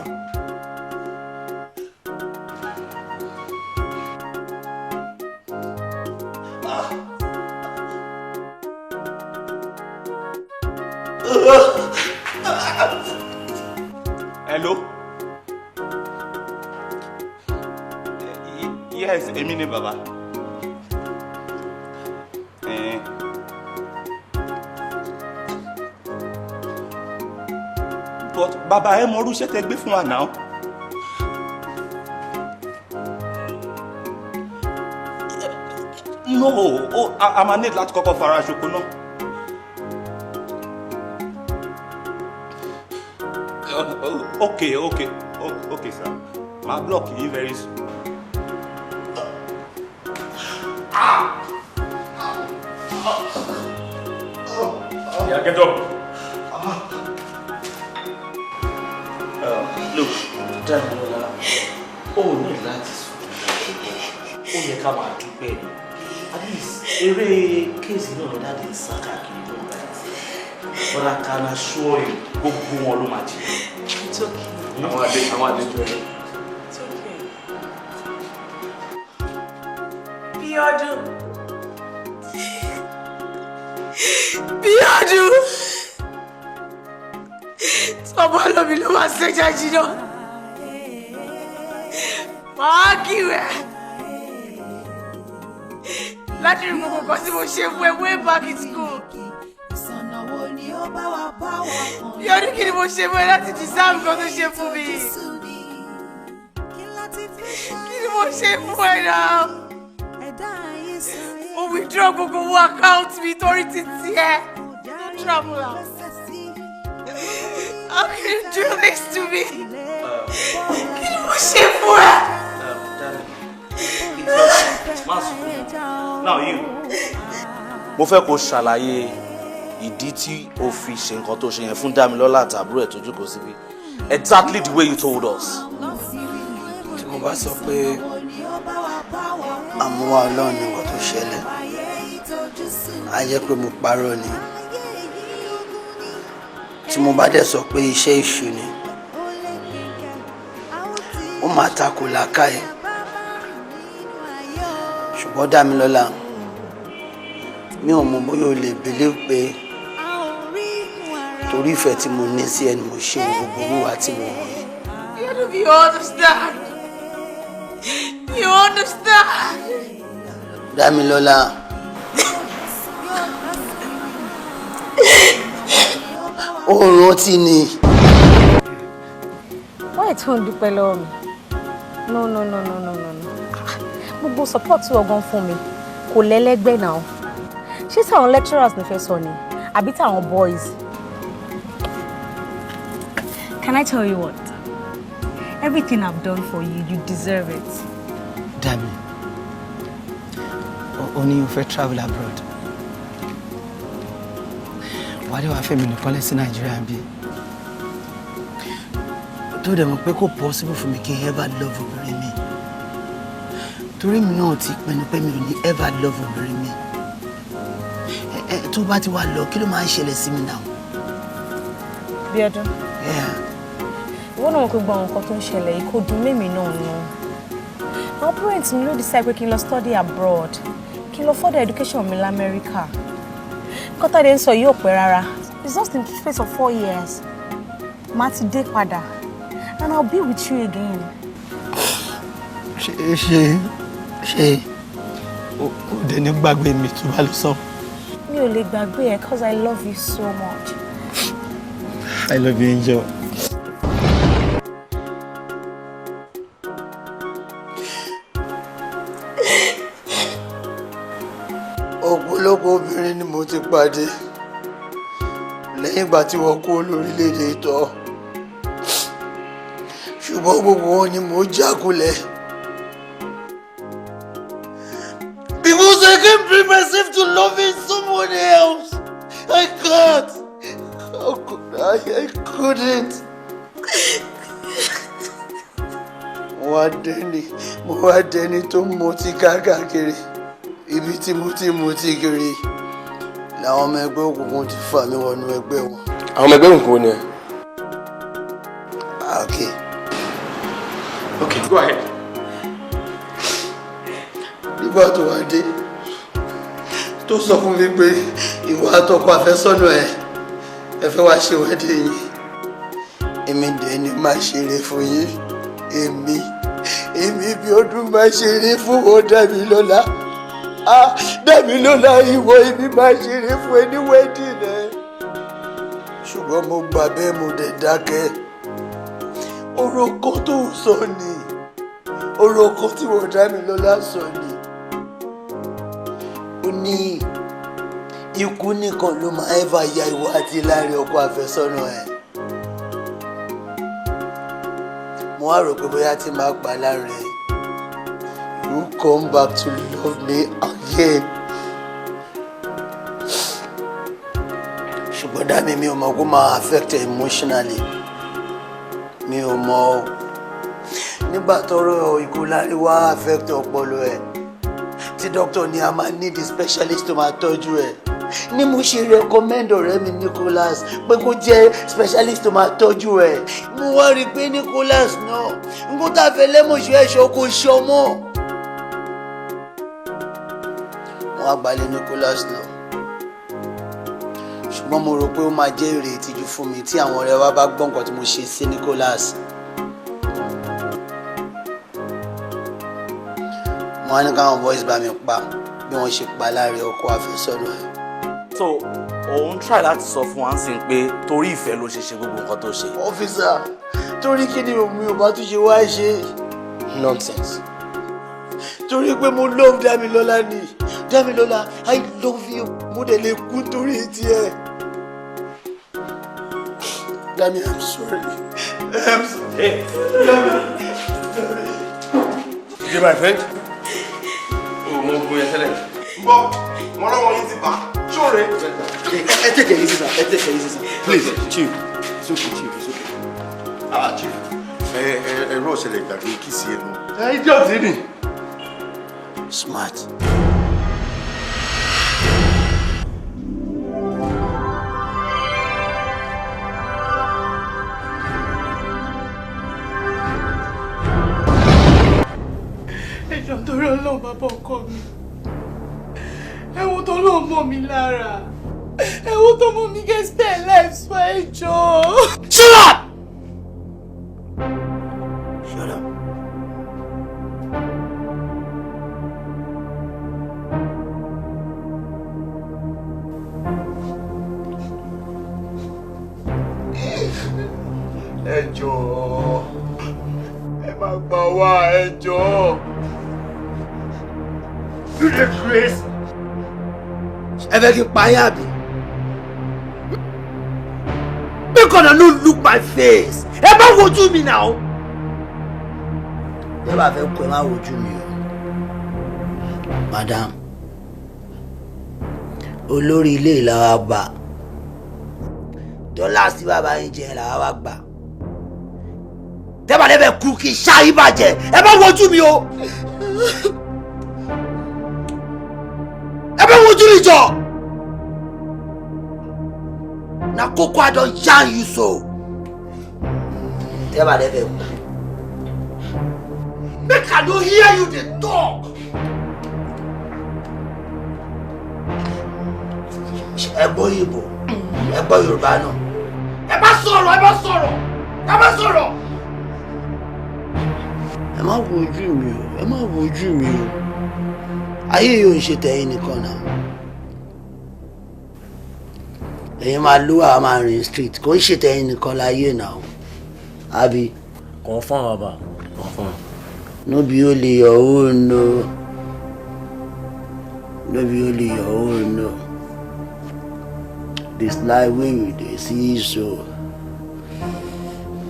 Speaker 13: Hello? Yes, èmi ni bàbá. But bàbá ẹ mọ orúṣẹ́ tẹ gbé fún wa náà. No, a máa need láti kọ́kọ́ fara ṣoko náà. Okay, sir. My block is very soon. Yeah, get up.
Speaker 5: Look, Damilola, ní láti sùn. Ó yẹ ká máa dúpẹ́ ni. At least, eré kéèsì náà lọ dáadé ń sá káàkiri ló ń bá ti. But I can assure you, gbogbo wọn ló máa jẹ.
Speaker 6: It's okay.
Speaker 5: Àwọn àlejò ẹ̀.
Speaker 6: It's okay. Bíọ́dún. Ọmọ ọlọ́mi ló máa ṣẹ́jà jìnnà. Màá kí rẹ̀. Láti rí gbogbo kan tí mo ṣe fún ẹ way back in school. Bíọ́dún kí ni mo ṣe fún ẹ láti deserve nǹkan tó ṣe fún mi? Kí ni mo ṣe fún ẹ náà? Mo withdraw gbogbo owó account mi torí títí ẹ. Travel out. How can you do this to me? Kí ni mo ṣe fún ẹ?
Speaker 5: Now you. Mo fẹ́ kó ṣàlàyé ìdí tí o fi ṣe nǹkan tó ṣe yẹn fún Dámilọ́lá àtàbúrò ẹ̀ tó jókòó síbí. Exactly the way you told us.
Speaker 7: Tí mo bá sọ pé àmúwá Ọlọ́run ni nǹkan tó ṣẹlẹ̀, á jẹ́ pé mo parọ́ ni. Tí mo bá dẹ̀ sọ pé iṣẹ́ èṣù ni, ó máa takò làákàyè. Ṣùgbọ́n Dámilọ́lá, mi ò mọ̀ bóyá o lè believe pé torí ìfẹ́ tí mo ní sí ẹni mo ṣe gbogbo wíwá tí mo wọ̀ yìí.
Speaker 6: You understand? You understand?
Speaker 7: Dámilọ́lá, ó rántí ni.
Speaker 14: Why tó ń dúpẹ́ lọ́wọ́ mi? No. Gbogbo support tí ọgbọ́n fún mi kò lẹ́lẹ́gbẹ́ náà. Ṣé táwọn lecturers ní fẹ́ sọ ni? Àbí táwọn boys? Can I tell you what? Everything I've done for you, you deserve it.
Speaker 7: Dami, only you fẹ́ travel abroad. Why do I feel me nìkan lẹ́sìn Nigeria bí? Tó dẹ̀ mọ̀ pé kò possible for me kí n ever love obìnrin mi. Torí mi náà ti pinnu pé mi ò ní ever love obìnrin mi. Tó bá ti wá lọ, kí ló máa ń ṣẹlẹ̀ sí mi náà?
Speaker 14: Bíọ́dún. Ìwọ náà kò gbọ́ àwọn nǹkan tó ń ṣẹlẹ̀ yìí kò dùn mẹ́mìí náà nù. Àwọn parents mi ló decide pé kí n lọ study abroad, kí n lọ further education mi l'Amẹ́ríkà. Kọ́tà dé ń sọ yìí ò pẹ́ rárá. It's just in the space of 4 years. Màá ti dé padà, and I'll be with you again.
Speaker 7: Ṣé o dẹ̀ ní gbàgbé mi tó bá lọ sọ?
Speaker 14: Mi ò lè gbàgbé ẹ because I love you so much.
Speaker 7: I love you, Angel. pàdé lẹ́yìn ìgbà tí wọ́n kó lórílẹ̀‐èdè ìtọ́ ṣùgbọ́n gbogbo wọn ni mò ń jákulẹ̀. Because I can't bring myself to loving someone else. I can't. How could I couldn't. Mo wá dẹni tó mutí káàkiri ibi tí mo ti mutí kiri làwọn ọmọ ẹgbẹ́ òkùnkùn ti fà mí wọnú ẹgbẹ́ wọn.
Speaker 15: Àwọn ọmọ ẹgbẹ́ òkùnkùn ni ẹ. Okay, go ahead.
Speaker 7: Nígbà tó wá dé tó sọ fún mi pé ìwà àtọkọ àfẹ́sọ́nà ẹ fẹ́ wá ṣe wedding yìí èmi dẹ̀ ni máa ṣeré fún yín èmi bí ọdún máa ṣeré fún wọn Dámilọ́lá Dámilọ́lá ìwọ èmi máa ṣeré fún ẹ ní wedding rẹ ṣùgbọ́n mo gbà bẹ́ẹ̀ mo dẹ̀ dákẹ́ ọ̀rọ̀ kan tó sọ ni ọ̀rọ̀ kan tí wọ́n Dámilọ́lá sọ ni ó ní ikú nìkan ló máa ẹ́fà ya ìwọ àti láàrin ọkọ àfẹ́sọ́nà ẹ̀. Mo wá rò pé bóyá tí máa pa láàrin you come back to love me again. Ṣùgbọ́n Dámi mi ò mọ̀ kó máa affect emotionally. Mi ò mọ̀ ọ́. Nígbà tọ́rọ̀ ikú láàrin wá affect ọpọlọ ẹ̀. Tí dókítà ní a máa need a specialist tó máa tọ́jú ẹ̀. Ni mo ṣe recommend ọ̀rẹ́ mi Nicholas pé kó jẹ́ specialist tó máa tọ́jú ẹ̀. Mo wá rí i pé Nicholas náà nǹkan tá a fẹ́ lẹ́mọ̀ṣọ́ ẹ̀ṣọ́ kò ṣọmọ. Mo wá gbalẹ̀ Nicholas lọ. Ṣùgbọ́n mo rò pé ó máa jẹ́ èrè ìtìjú fún mi tí àwọn ọ̀rẹ́ wa bá gbọ́ nǹkan tí mo ṣe sí Nicholas. Mo wá ní káwọn boys bá mi pa bí wọ́n ṣe pa láàrin ọkọ àfẹ́sọ́nà ẹ̀.
Speaker 5: So òun try láti sọ fún wa ń sìn pé torí ìfẹ́ ló ṣe ṣe gbogbo nǹkan tó ṣe.
Speaker 7: Ọ́fíìsà torí kí ni mi ò bá tún ṣe wá ṣe.
Speaker 15: Nonsense.
Speaker 7: Torí pé mo love Dámilọ́lá ni Dámilọ́lá I love you mo dẹ̀ lè kú torí tiẹ̀. Dami I'm sorry. I'm sorry.
Speaker 15: Ṣé my friend? O mo gbóyè tẹ́lẹ̀.
Speaker 4: Gbọ́ wọn lọ́wọ́ yín ti bá ṣóore.
Speaker 7: Ẹ tẹ̀kẹ̀ yín sísà please chief it's okay chief it's okay.
Speaker 8: Chief ẹ̀rọ ọ̀sẹ̀lẹ̀ gbàgbé kí sí ẹnu.
Speaker 7: Idiot ni. Smart.
Speaker 2: Ẹjọ́ torí Ọlọ́run bàbá ọkọ mi. Ẹ̀wọ̀n tó lọ́ọ́ mọ́ mi lára. Ẹ̀wọ̀n tó mọ́ mi get spare life fún ẹjọ́.
Speaker 7: Shut up! Shut up.
Speaker 4: Ẹ jọ̀ọ́ ẹ má gbà wá ẹ jọ̀ọ́. You dey crazy.
Speaker 7: Ẹ fẹ́ kí n pa yín àbí? Make una no look my face. Ẹ má wojú mi now. Ẹ bá fẹ́ kú ẹ má wojú mi o. Madam, olórí ilé ìlàwà gbà. Dọ́là sí bàbá yín jẹ́ ìlàwà wá gbà. Tẹ́bà lẹ́bẹ̀ kú kí ṣá yín bàjẹ́. Ẹ má wojú mi o. Ẹ má wojú mi jọ. Na koko I don yarn you so. Tẹ́bà lẹ́bẹ̀ kú. Make I no hear you dey talk. Ẹ gbọ́ Ìgbò, ẹ gbọ́ Yorùbá náà. Ẹ má sọ̀rọ̀, ẹ má sọ̀rọ̀, ẹ má sọ̀rọ̀. Ẹ má wo ojú mi o, ẹ má wo ojú mi o. Ayé yóò ń ṣe tẹ̀yìn nìkan náà. Ẹ̀yin máa lówó àwọn máa rìn street, kò ń ṣe tẹ̀yìn nìkan láyé náà. Àbí?
Speaker 15: Confirm baba, confirm.
Speaker 7: No be only your own no. No be only your own no.
Speaker 16: This life we dey see so.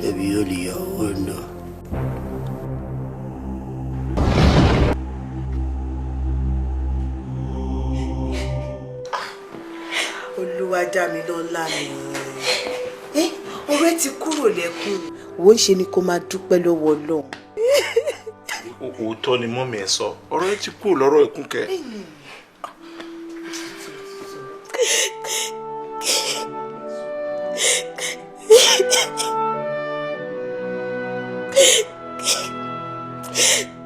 Speaker 16: Maybe only your own know.
Speaker 2: Olúwadámilọ́lá mi. Ọ̀rẹ́ ti kúrò lẹ́kùn. Wo ń ṣe ni kó máa dúpẹ́ lọ́wọ́ Ọlọ́run.
Speaker 3: Òótọ́ ni mọ́mí ẹ sọ. Ọ̀rọ̀ ti kúrò lọ́rọ̀ ẹkún kẹ́.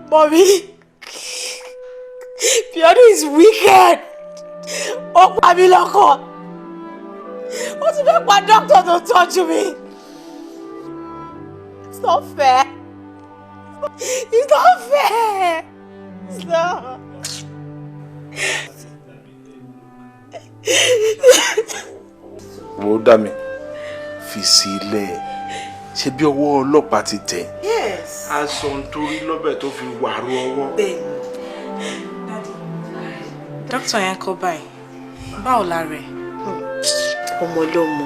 Speaker 2: Mommy, Bíọ́dún is wicked. Ó pa mí lọ́kàn. Ó ti fẹ́ pa doctor tó tọ́jú mi. It's not fair. It's not fair. It's not.
Speaker 3: Wo dá mi fi sílẹ̀. Ṣé bí ọwọ́ ọlọ́pàá ti tẹ̀?
Speaker 2: Yes.
Speaker 3: Aṣọ nítorí lọ́bẹ̀ tó fi wàrú ọwọ́.
Speaker 2: Bẹ́ẹ̀ni.
Speaker 6: Dókítà yẹn kọ́ báyìí. Báwo la rẹ̀?
Speaker 2: Ọmọ lọ́mọ.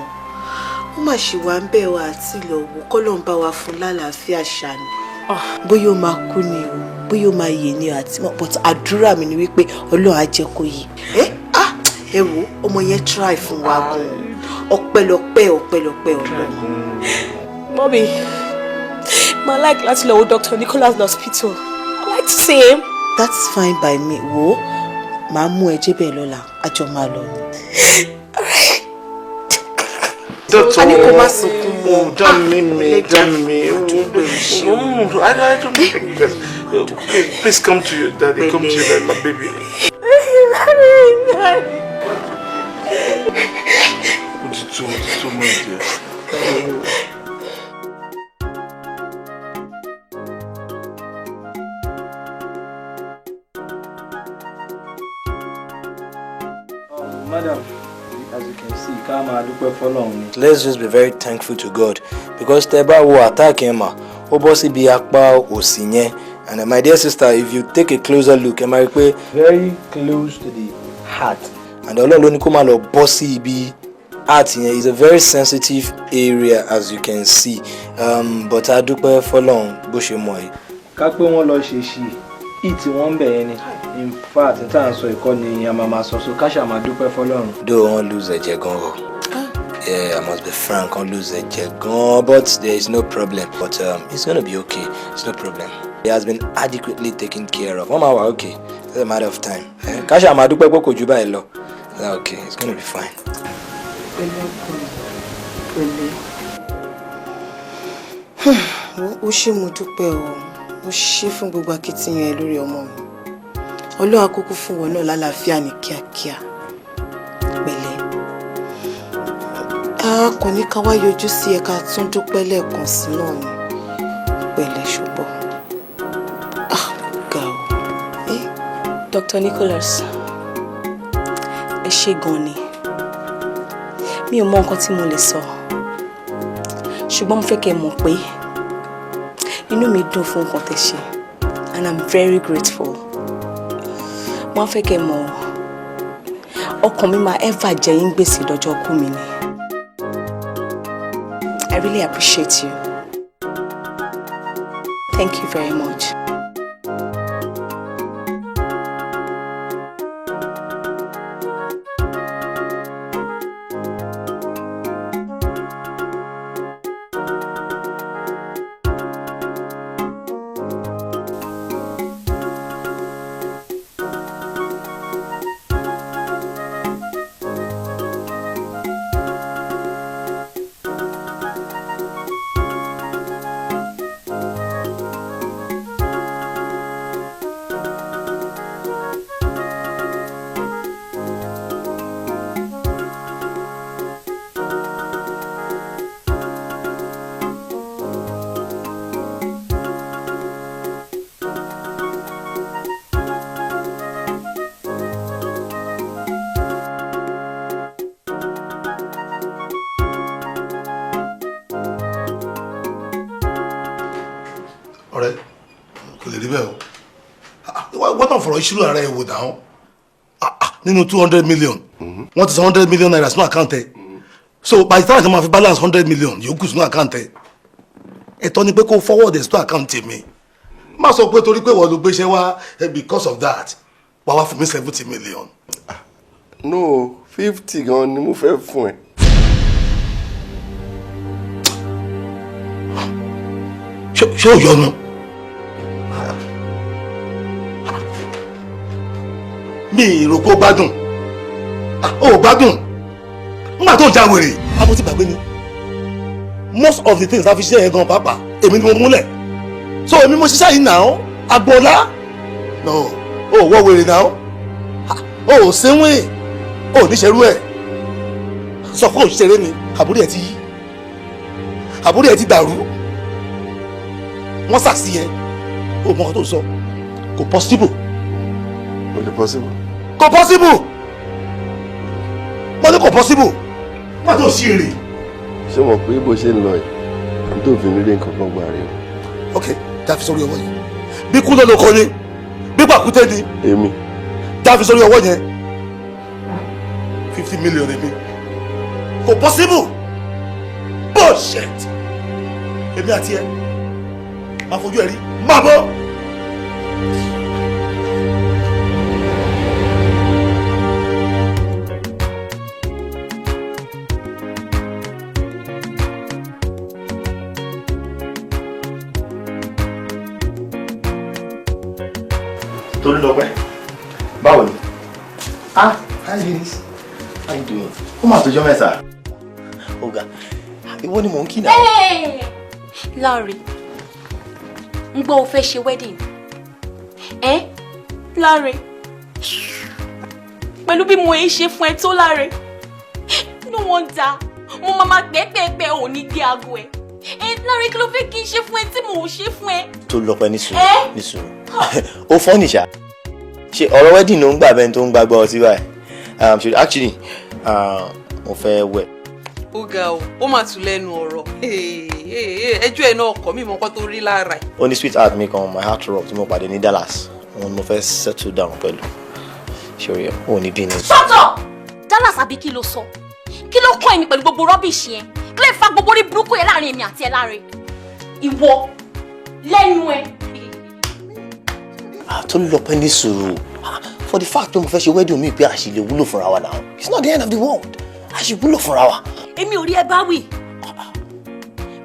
Speaker 2: Ó mà ṣì wá ń bẹ̀ wá àti ìlọ́wọ́ kọ́lọ́n bá wa fún lálàáfíà ṣàní. Bóyá ó máa kú ni o, bóyá ó máa yè ni o àti mọ̀, but àdúrà mi ni wípé Ọlọ́run á jẹ́ kó yè. Ẹ wo ọmọ yẹn try fún wa gan-an. Ọpẹ́lọpẹ́ Ọlọ́run.
Speaker 6: Mommy, my like láti lọ wo Dr. Nicholas hospital. I like to see him.
Speaker 2: That's fine by me. Wo, màá mú ẹ jébẹ̀ lọ́la, àjọ máa lọ ni.
Speaker 3: Doctor,
Speaker 2: a ní kó má sunkún mọ́.
Speaker 3: Don't me. I don't please come to your daddy. Come to your daddy, my baby. What you do, my dear?
Speaker 17: Madam, as you can see, Kama dúpẹ́ f'Ọlọ́run. Let's just be very thankful to God because tẹ́ bá wo attack yẹn mà, ó bọ́ síbi apá òsì yẹn. And my dear sister, if you take a closer look, ẹ máa rí pé very close to the heart. And Ọlọ́run ló ní kó máa lọ bọ́ sí ibi heart yẹn. It's a very sensitive area as you can see. But a dúpẹ́ f'Ọlọ́run bó ṣe mọ̀ ẹ́. Ká pé wọ́n lọ ṣe ṣì ìtì wọ́n bẹ̀ yẹn ni. In fact, in terms of economy, I'm a so Kasha ma dúpẹ́ f'Ọlọ́run. Don't lose a jagon. Yeah, I must be frank, I'll lose a jagon, but there is no problem. But it's gonna be okay. It's no problem. It has been adequately taken care of. Mama, okay. It's a matter of time. Kasha ma dúpẹ́ pé kò jù báyìí lọ. Okay, it's gonna be fine.
Speaker 2: Ó ṣé mo dúpẹ́ o. Ó ṣé fún gbogbo akitiyan ẹ lórí ọmọ mi. Ọlọ́run àkókò fún wọn náà lálàáfíà ní kíákíá. Pẹ̀lẹ́. A kò ní ká wá yọjú sí ẹ ká tún dúpẹ́ lẹ́ẹ̀kan sí náà ni. Pẹ̀lẹ́ ṣùgbọ́n. Ga o.
Speaker 6: Dr. Nicholas, ẹ ṣé gan ni. Mi ò mọ nǹkan tí mo lè sọ. Ṣùgbọ́n mo fẹ́ kẹ́ mọ̀ pé inú mi dùn fún nǹkan tẹ́ ṣe. And I'm very grateful. Mo fẹ́ kẹ́ mọ̀ ọkàn mi máa ever jẹ yín gbèsè lọ́jọ́ kú mi ni. I really appreciate you. Thank you very much.
Speaker 4: ọ̀rẹ́ kò lè rí bẹ́ẹ̀ o wọ́n tàn fọ̀rọ̀ ìṣirò ara ẹ̀ wò dáhùn nínú 200 million wọ́n ti san 100 million naira sínú àkáǹtì ẹ̀ So by the time I máa fi balance 100 million yòókù sínú account ẹ̀ ẹ̀tọ́ ni pé kó forward ẹ̀ sínú account mi má sọ pé torí pé wọ́n ló gbéṣẹ́ wá because of that wàá wá fún mi 70 million.
Speaker 8: No 50 gan ni mo fẹ́ fún ẹ.
Speaker 4: ṣé o yọnu mi ìròkó gbádùn ó gbádùn nígbà tó já wèrè àbò ti gbàgbé ni most of the things láfi ṣe ẹ̀ gan pàápàá èmi ni mo múlẹ̀ so èmi mo ṣiṣẹ́ yìí náà agboola no ó wọ́ wèrè náà ó sẹ́wọ̀n ó níṣẹ́rú ẹ̀ sọ fún òṣìṣẹ́rẹ́ ni àbúrò ẹ̀ ti dàrú wọ́n sàṣì ẹ̀ ó mọ ọkọ tó sọ kò possible.
Speaker 8: Kò possible.
Speaker 4: Kò possible. Mo ní kò possible. Má tó sí èrè.
Speaker 8: Ṣé mo pé bó ṣe ń lọ yìí tó fi mí rí nǹkan kan gbà rí o.
Speaker 4: Ok, jáfi sórí ọwọ́ yẹn. Bí kú ló lóko ni, bí pàkúté ni.
Speaker 8: Èmi.
Speaker 4: Jáfi sórí ọwọ́ yẹn. 50 million èmi. Kò possible. Bullshit. Èmi àti ẹ. Má fojú ẹ rí. Má bọ́.
Speaker 17: Tolúlọpẹ́, báwo ni? Ah, hi ladies. How you doing? Ó máa tọjọ́ mẹ́ta. Ọ̀gá, ìwọ ni mò ń kí náà.
Speaker 18: Láre, ń gbọ́ o fẹ́ ṣe wedding. Láre, pẹ̀lú bí mo ṣe fún ẹ tó Láre, no wonder mo máa pẹ́pẹ́pẹ́ ò ní dé aago ẹ. Láre, kí ló fẹ́ kí n ṣe fún ẹ tí mo ò ṣe fún ẹ?
Speaker 17: Tolúlọpẹ́ ní sùúrù. Ó fọ́ nìṣá. Ṣé ọ̀rọ̀ wedding ló ń gbà bẹ́ẹ̀ tó ń gbàgbọ́ ọtí báyìí? Actually, mo fẹ́ wẹ̀.
Speaker 19: Ó ga o, ó mà tún lẹ́nu ọ̀rọ̀. Ẹjọ́ ẹ̀ náà kọ́ mi mọ́ nǹkan tó rí lára ẹ̀.
Speaker 17: Ó ní sweetheart mi kan my heart rock tí mo pàdé ní Dallas. Òun ni mo fẹ́ settle down pẹ̀lú. Ṣé o ní bí ni?
Speaker 18: Shut up! Dallas àbí kí ló sọ? Kí ló kọ́ èmi pẹ̀lú gbogbo rubbish yẹn? Kí ló fa gbogbo orí burúkú yẹn láàrin èmi àti ẹ Láre? Ìwọ lẹ́nu ẹ.
Speaker 17: Tolúlọpẹ́ ní sùúrù. For the fact pé mo fẹ́ ṣe wedding mi pé àṣì lè wúlò fúnra wa now. It's not the end of the world. Àṣì wúlò fúnra wa.
Speaker 18: Èmi ò rí ẹ bá wí.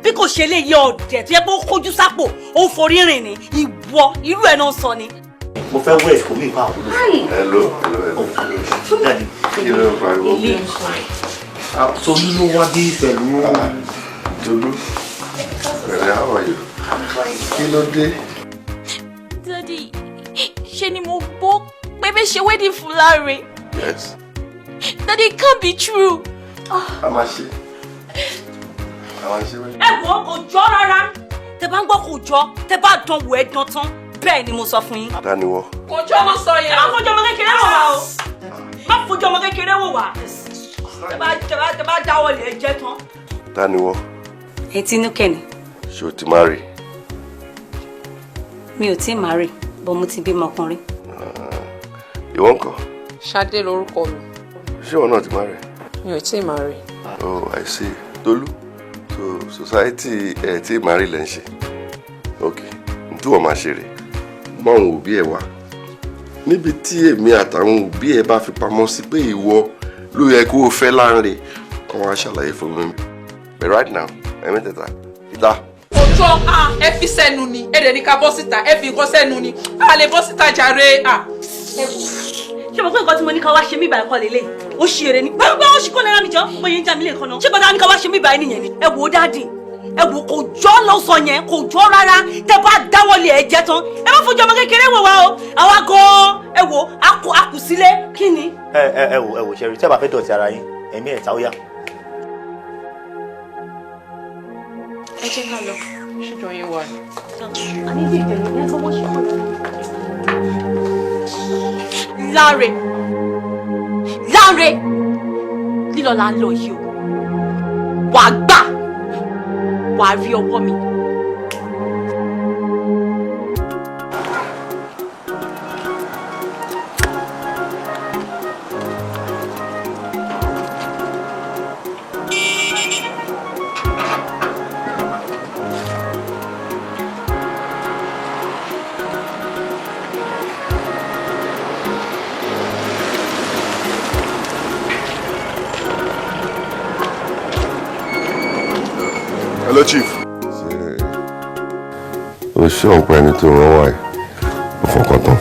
Speaker 18: Bí kò ṣe lè yọ ọ̀dẹ̀ tó yẹ pé ó kójú sápò, ó forí rìn ní ìwọ irú ẹ̀ náà sọ ni.
Speaker 17: Mo fẹ́ wẹ̀ kò ní ìpá àwúlò.
Speaker 8: Hello. Kí ló ń pariwo?
Speaker 17: Tolú ló wá bí pẹ̀lú.
Speaker 8: Tolú. Pẹ̀lẹ́, how are you? Kí ló dé?
Speaker 18: Daddy, ṣe ni mo gbọ́ pé bẹ́ẹ̀ ṣe wedding fún Láre.
Speaker 8: Yes.
Speaker 18: Daddy, it can't be true.
Speaker 8: A máa ṣe. wedding.
Speaker 18: Ẹ wò kò jọ rárá. Tẹ bá ń gbọ́ kò jọ, tẹ bá dán wò ẹ́ dán tán. Bẹ́ẹ̀ ni mo sọ fún yín.
Speaker 8: Ta ni wọ?
Speaker 19: Kò jọ ló sọ yẹn.
Speaker 18: Má fojú ọmọ kékeré wò wá o. Má fojú ọmọ kékeré wò wá. Tẹ bá dáwọ́ lé ẹ jẹ́ tán.
Speaker 8: Ta ni wọ?
Speaker 18: Tinúkẹ́ ni.
Speaker 8: Ṣé o ti marry?
Speaker 18: Mi ò tí ì marry, bọ́ mo ti bímọ ọkùnrin.
Speaker 8: Ìwọ ńkọ́?
Speaker 19: Ṣadé lorúkọ mi.
Speaker 8: Ṣé ìwọ náà ti marry?
Speaker 19: Mi ò tí ì marry.
Speaker 8: Oh, I see. Tolú. So society ẹ̀ tí marry lẹ́ ń ṣe. Okay. Ntí wọ́n máa ṣe rè. Mọ àwọn òbí ẹ̀ wá. Níbi tí èmi àtàwọn òbí ẹ̀ bá fi pamọ́ sí pé ìwọ ló yẹ kó o fẹ́ Láńre. Kọ́ wá ṣàlàyé fún mi. But right now, ẹ̀mẹ́tẹ̀ẹ̀ta, ìta.
Speaker 19: Òjò ẹ fi sẹ́nu ni, ẹ dẹ̀ ní ká bọ́ síta, ẹ fi nǹkan sẹ́nu ni, a lè bọ́ síta jàre.
Speaker 18: Ṣé mo pé nǹkan tí mo ní ká wá ṣe mí ìbàyẹn kọ́ lélẹ̀? Ó ṣe eré ni. Báwo bá wọ́n ṣe kó lẹ́ra mi jọ? Mo yẹn ń já mi lè kan náà. Ṣé bàtà ní ká wá ṣe mí ìbàyẹn nìyẹn ni? Ẹ wò ó dáàdì. Ẹ wò kò jọ lọ sọ yẹn, kò jọ rárá. Tẹ bá dáwọ́lé ẹ jẹ tán. Ẹ má fojú ọmọ kékeré wò wá o. Àwa gan-an ẹ wò a kù sílé. Kí ni?
Speaker 17: Ẹ wò ṣẹ́rí tẹ́ bá fẹ́ dọ̀tí ara yín, ẹ̀mí ẹ̀ta ó yá.
Speaker 19: Ẹ jẹ́ ká lọ. Ṣùjọ yín wà.
Speaker 18: Láre, Láre, lílọ là ń lọ yìí o. Wàá gbà, wàá rí ọwọ́ mi.
Speaker 8: Hello, Chief. O ṣé òun pẹ́ ẹni tó rán wáyé. Ó fọkàn tán.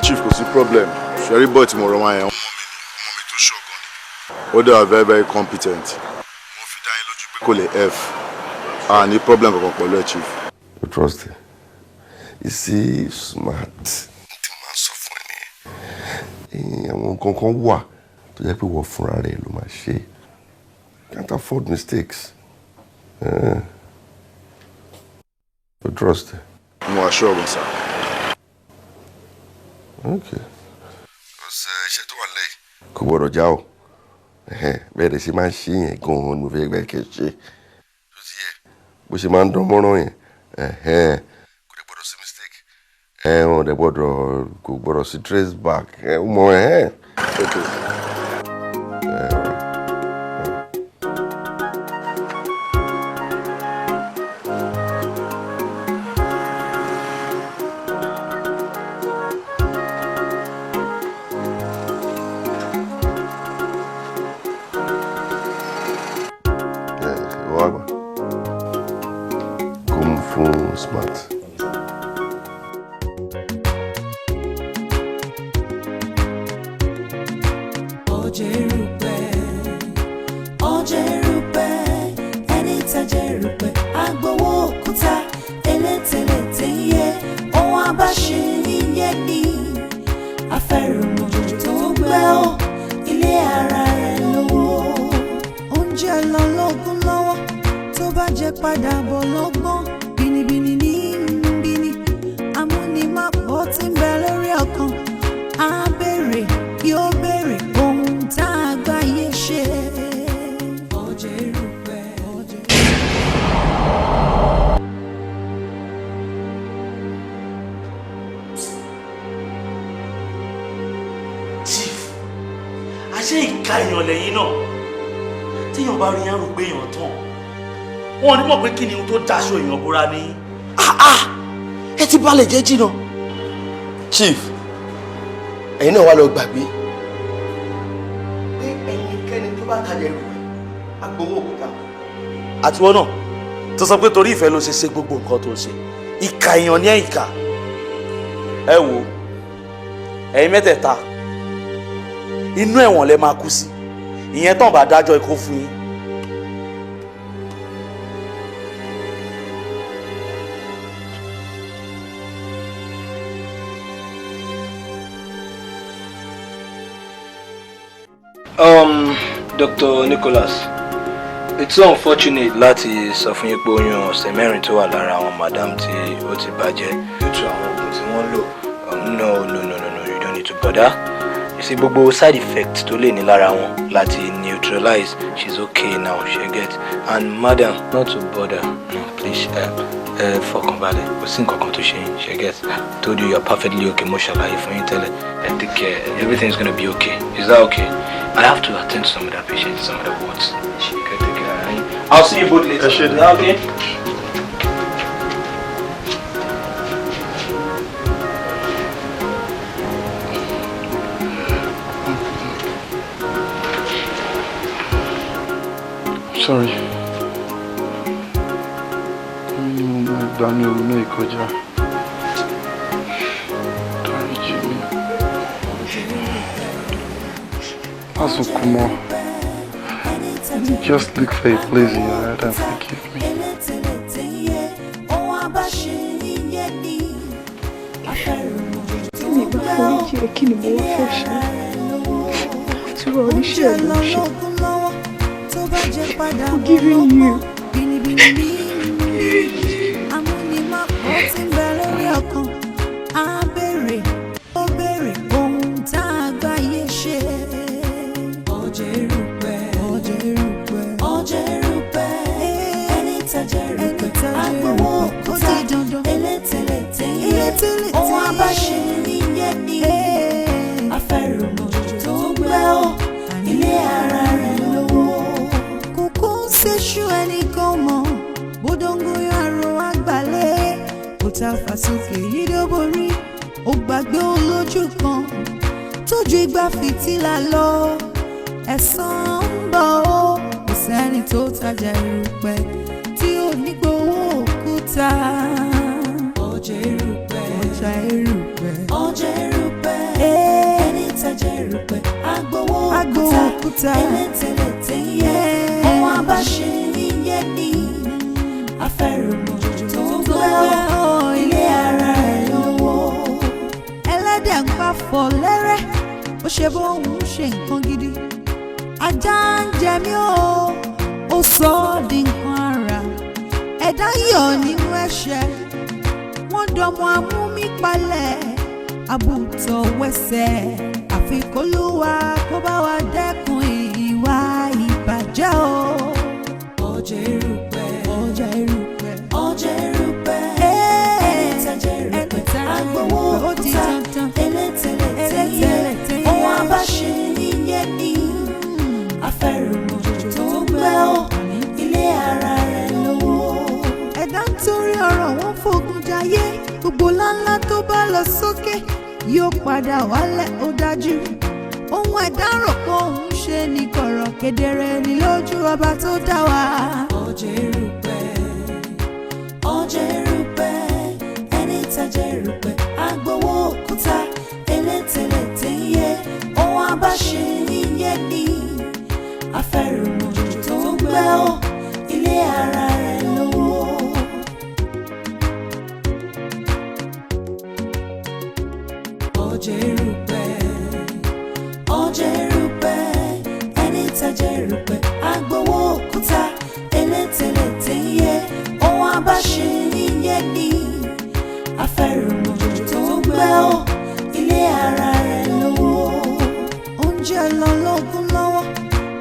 Speaker 9: Chief, kò sí problem. Ṣẹ̀rí boy tí mo rán wáyé. Ọmọ mi tó ṣọ̀gàn ni. Ó dẹ̀ very very competent. Mo fi dá yín lójú pé kò lè F. Ní problem kankan pẹ̀lú ẹ̀, Chief.
Speaker 8: You trust him? You see, smart. Tí mo máa ń sọ fún ẹ nìyẹn. Àwọn nǹkan kan wà tó jẹ́ pé wọ́n fúnra rẹ̀ ló máa ṣe. Can't afford mistakes. You trust him?
Speaker 9: Mo assure you, sir.
Speaker 8: Okay. Because iṣẹ́ tó wà lẹ́yìn kò gbọ́dọ̀ já o. Bẹ́ẹ̀ ni ṣe máa ń ṣe yẹn gan-an ni mo fẹ́ gbẹ́ kẹ́ ṣe. Bó ṣe máa ń dán mọ́rán yẹn. Kò dẹ̀ gbọ́dọ̀ sí mistake. Wọ́n dẹ̀ gbọ́dọ̀ kò gbọ́dọ̀ sí trace back. Mọ̀ Okay. Smart.
Speaker 5: Wọ́n ní mọ̀ pé kí ni ohun tó dáṣọ èèyàn bóra ní.
Speaker 17: Ẹ ti balẹ̀ jẹ́ jìnnà. Chief, ẹ̀yin náà wá lọ gbàgbé pé ẹnikẹ́ni tó bá tajà ẹrù rẹ̀ á gbowó òkúta.
Speaker 5: Àtiwọ́ náà tó sọ pé torí ìfẹ́ ló ṣe ṣe gbogbo nǹkan tó ṣe. Ìkà èèyàn ní ìkà. Ẹ wo ẹ̀yin mẹ́tẹ̀ẹ̀ta inú ẹ̀wọ̀n lẹ máa kú sí. Ìyẹn tán bá dájọ́ ikú fún yín.
Speaker 17: Dr. Nicholas, it's so unfortunate láti sọ fún yín pé oyún ọ̀sẹ̀ mẹ́rin tó wà lára àwọn madam tí ó ti bàjẹ́ due to àwọn oògùn tí wọ́n lò. No, you don't need to bother. You see, gbogbo side effects tó lè ní lára wọn láti neutralize. She's okay now, she get. And madam, not to bother, no, please. Fọkànbalẹ̀, kò sí nǹkan kan tó ṣe yín, she get. Told you you're perfectly okay, mo ṣàlàyé fún yín tẹ́lẹ̀. Take care, everything's gonna be okay. Is that okay? I have to attend to some of the patients, some of the wards. She can take care. I'll see you both later. Is that okay?
Speaker 11: Sorry. Daniel, no, Ikoja. Asukumo, just look for a place in your head and forgive me.
Speaker 6: Forgiving you.
Speaker 1: Fàsókè yídóborí ó gbàgbé olójú kan tójú ìgbà fìtílà lọ ẹ̀san ń bọ̀ ó kò sẹ́ni tó tajà erùpẹ̀ tí ò ní gbowó òkúta. Ọjà erùpẹ̀, ọjà erùpẹ̀, ọjà erùpẹ̀, ẹni tajà erùpẹ̀ agbowó òkúta. Ẹlẹ́tẹ̀lẹ́tẹ̀ yẹ ohun abáṣe níyẹn ní afẹ́rùmọ̀jò tó ń gbẹ́ ilé ara rẹ̀ lọ́wọ́. Ẹlẹ́dẹ̀ ń pa fọ̀ lẹ́rẹ́ ó ṣe bóun ṣe nǹkan gidi. Ajá ń jẹ mí ó sọ ọ́ di nǹkan ara. Ẹ̀dá yọ̀ nínú ẹ̀ṣẹ̀ wọ́n dọmọ amúmípalẹ̀ àbùtọ̀ wẹsẹ̀. Àfi k'Olúwa kó bá wa dẹ́kun ìwà ìbàjẹ́ o. Ọjà erùpẹ̀, ọjà erùpẹ̀, ọjà erùpẹ̀, ẹni tajà erùpẹ̀ agbowó òkúta. Ẹlẹ́tẹ̀lẹ́tẹ̀ yẹ ohun abáṣe níyẹn ní afẹ́rùmọ̀jò tó ń gbẹ́ ọ́ ilé ara rẹ̀ lọ́wọ́. Ẹ̀dá ń torí ọ̀rọ̀ wọn fògùn jayé, gbogbo láńlá tó bá lọ sókè yóò padà wálẹ̀ ó dájú. Ohun ẹ̀dá rò pé òun ṣe ní kọ̀rọ̀ kedere ní lójú ọba tó dá wa. Ọjà erùpẹ̀, ọjà erùpẹ̀, ẹni tajà erùpẹ̀ agbowó òkúta. Ẹlẹ́tẹ̀lẹ́tẹ̀ yẹ ohun abáṣe níyẹn ní afẹ́rùmọ̀jò tó ń gbẹ́ ọ́ ilé ara rẹ̀ lọ́wọ́. Ọjà erùpẹ̀, ọjà erùpẹ̀, ẹni tajà erùpẹ̀ agbowó òkúta. Ẹlẹ́tẹ̀lẹ́tẹ̀ yẹ ohun abáṣe níyẹn ní afẹ́rùmọ̀jò tó ń gbẹ́ ọ́ ilé ara rẹ̀ lọ́wọ́. Oúnjẹ lọ lógún lọ́wọ́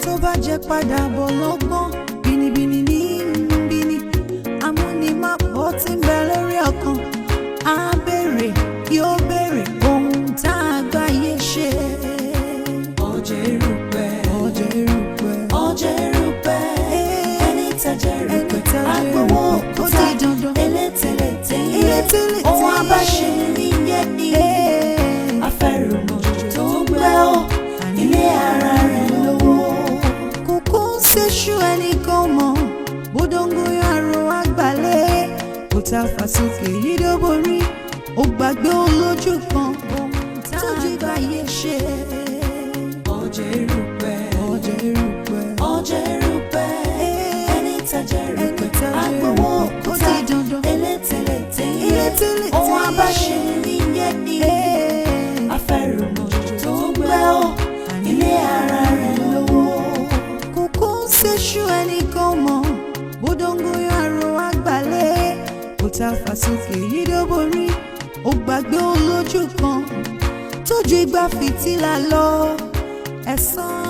Speaker 1: tó bá jẹ padà bọ̀ lọ́gbọ́n. Bínibíni ní bíní amúnimápọ̀ tí ń bẹ lórí ọkàn. Á béèrè yóò béèrè ohun tá a gbáyé ṣe. Ọjà erùpẹ̀, ọjà erùpẹ̀, ọjà erùpẹ̀, ẹni tajà erùpẹ̀ agbowó òkúta. Ẹlẹ́tẹ̀lẹ́tẹ̀ yẹ ohun abáṣe níyẹn ní afẹ́rùmọ̀jò tó ń gbẹ́ ọ́ ilé ara rẹ̀ lọ́wọ́. Kókó ń ṣeṣú ẹnìkan mọ̀ bódóńgóyún àrò àgbàlẹ̀. Kò ta fàsókè yìí ló borí ó gbàgbé olójú kan tójú gbáyé ṣe. Ọjà erùpẹ̀, ọjà erùpẹ̀, ọjà erùpẹ̀, ẹni tajà erùpẹ̀ agbowó òkúta. Ẹlẹ́tẹ̀lẹ́tẹ̀ yẹ ohun abáṣe níyẹn ní afẹ́rùmọ̀jò tó ń gbẹ́ ọ́ ilé ara rẹ̀ lọ́wọ́. Kókó ń ṣeṣú ẹnìkan mọ̀ bódóńgóyún àrò àgbàlẹ̀. Kò ta fàsókè yìí ló borí ó gbàgbé olójú kan tójú igba fìtílà lọ. Ẹ̀san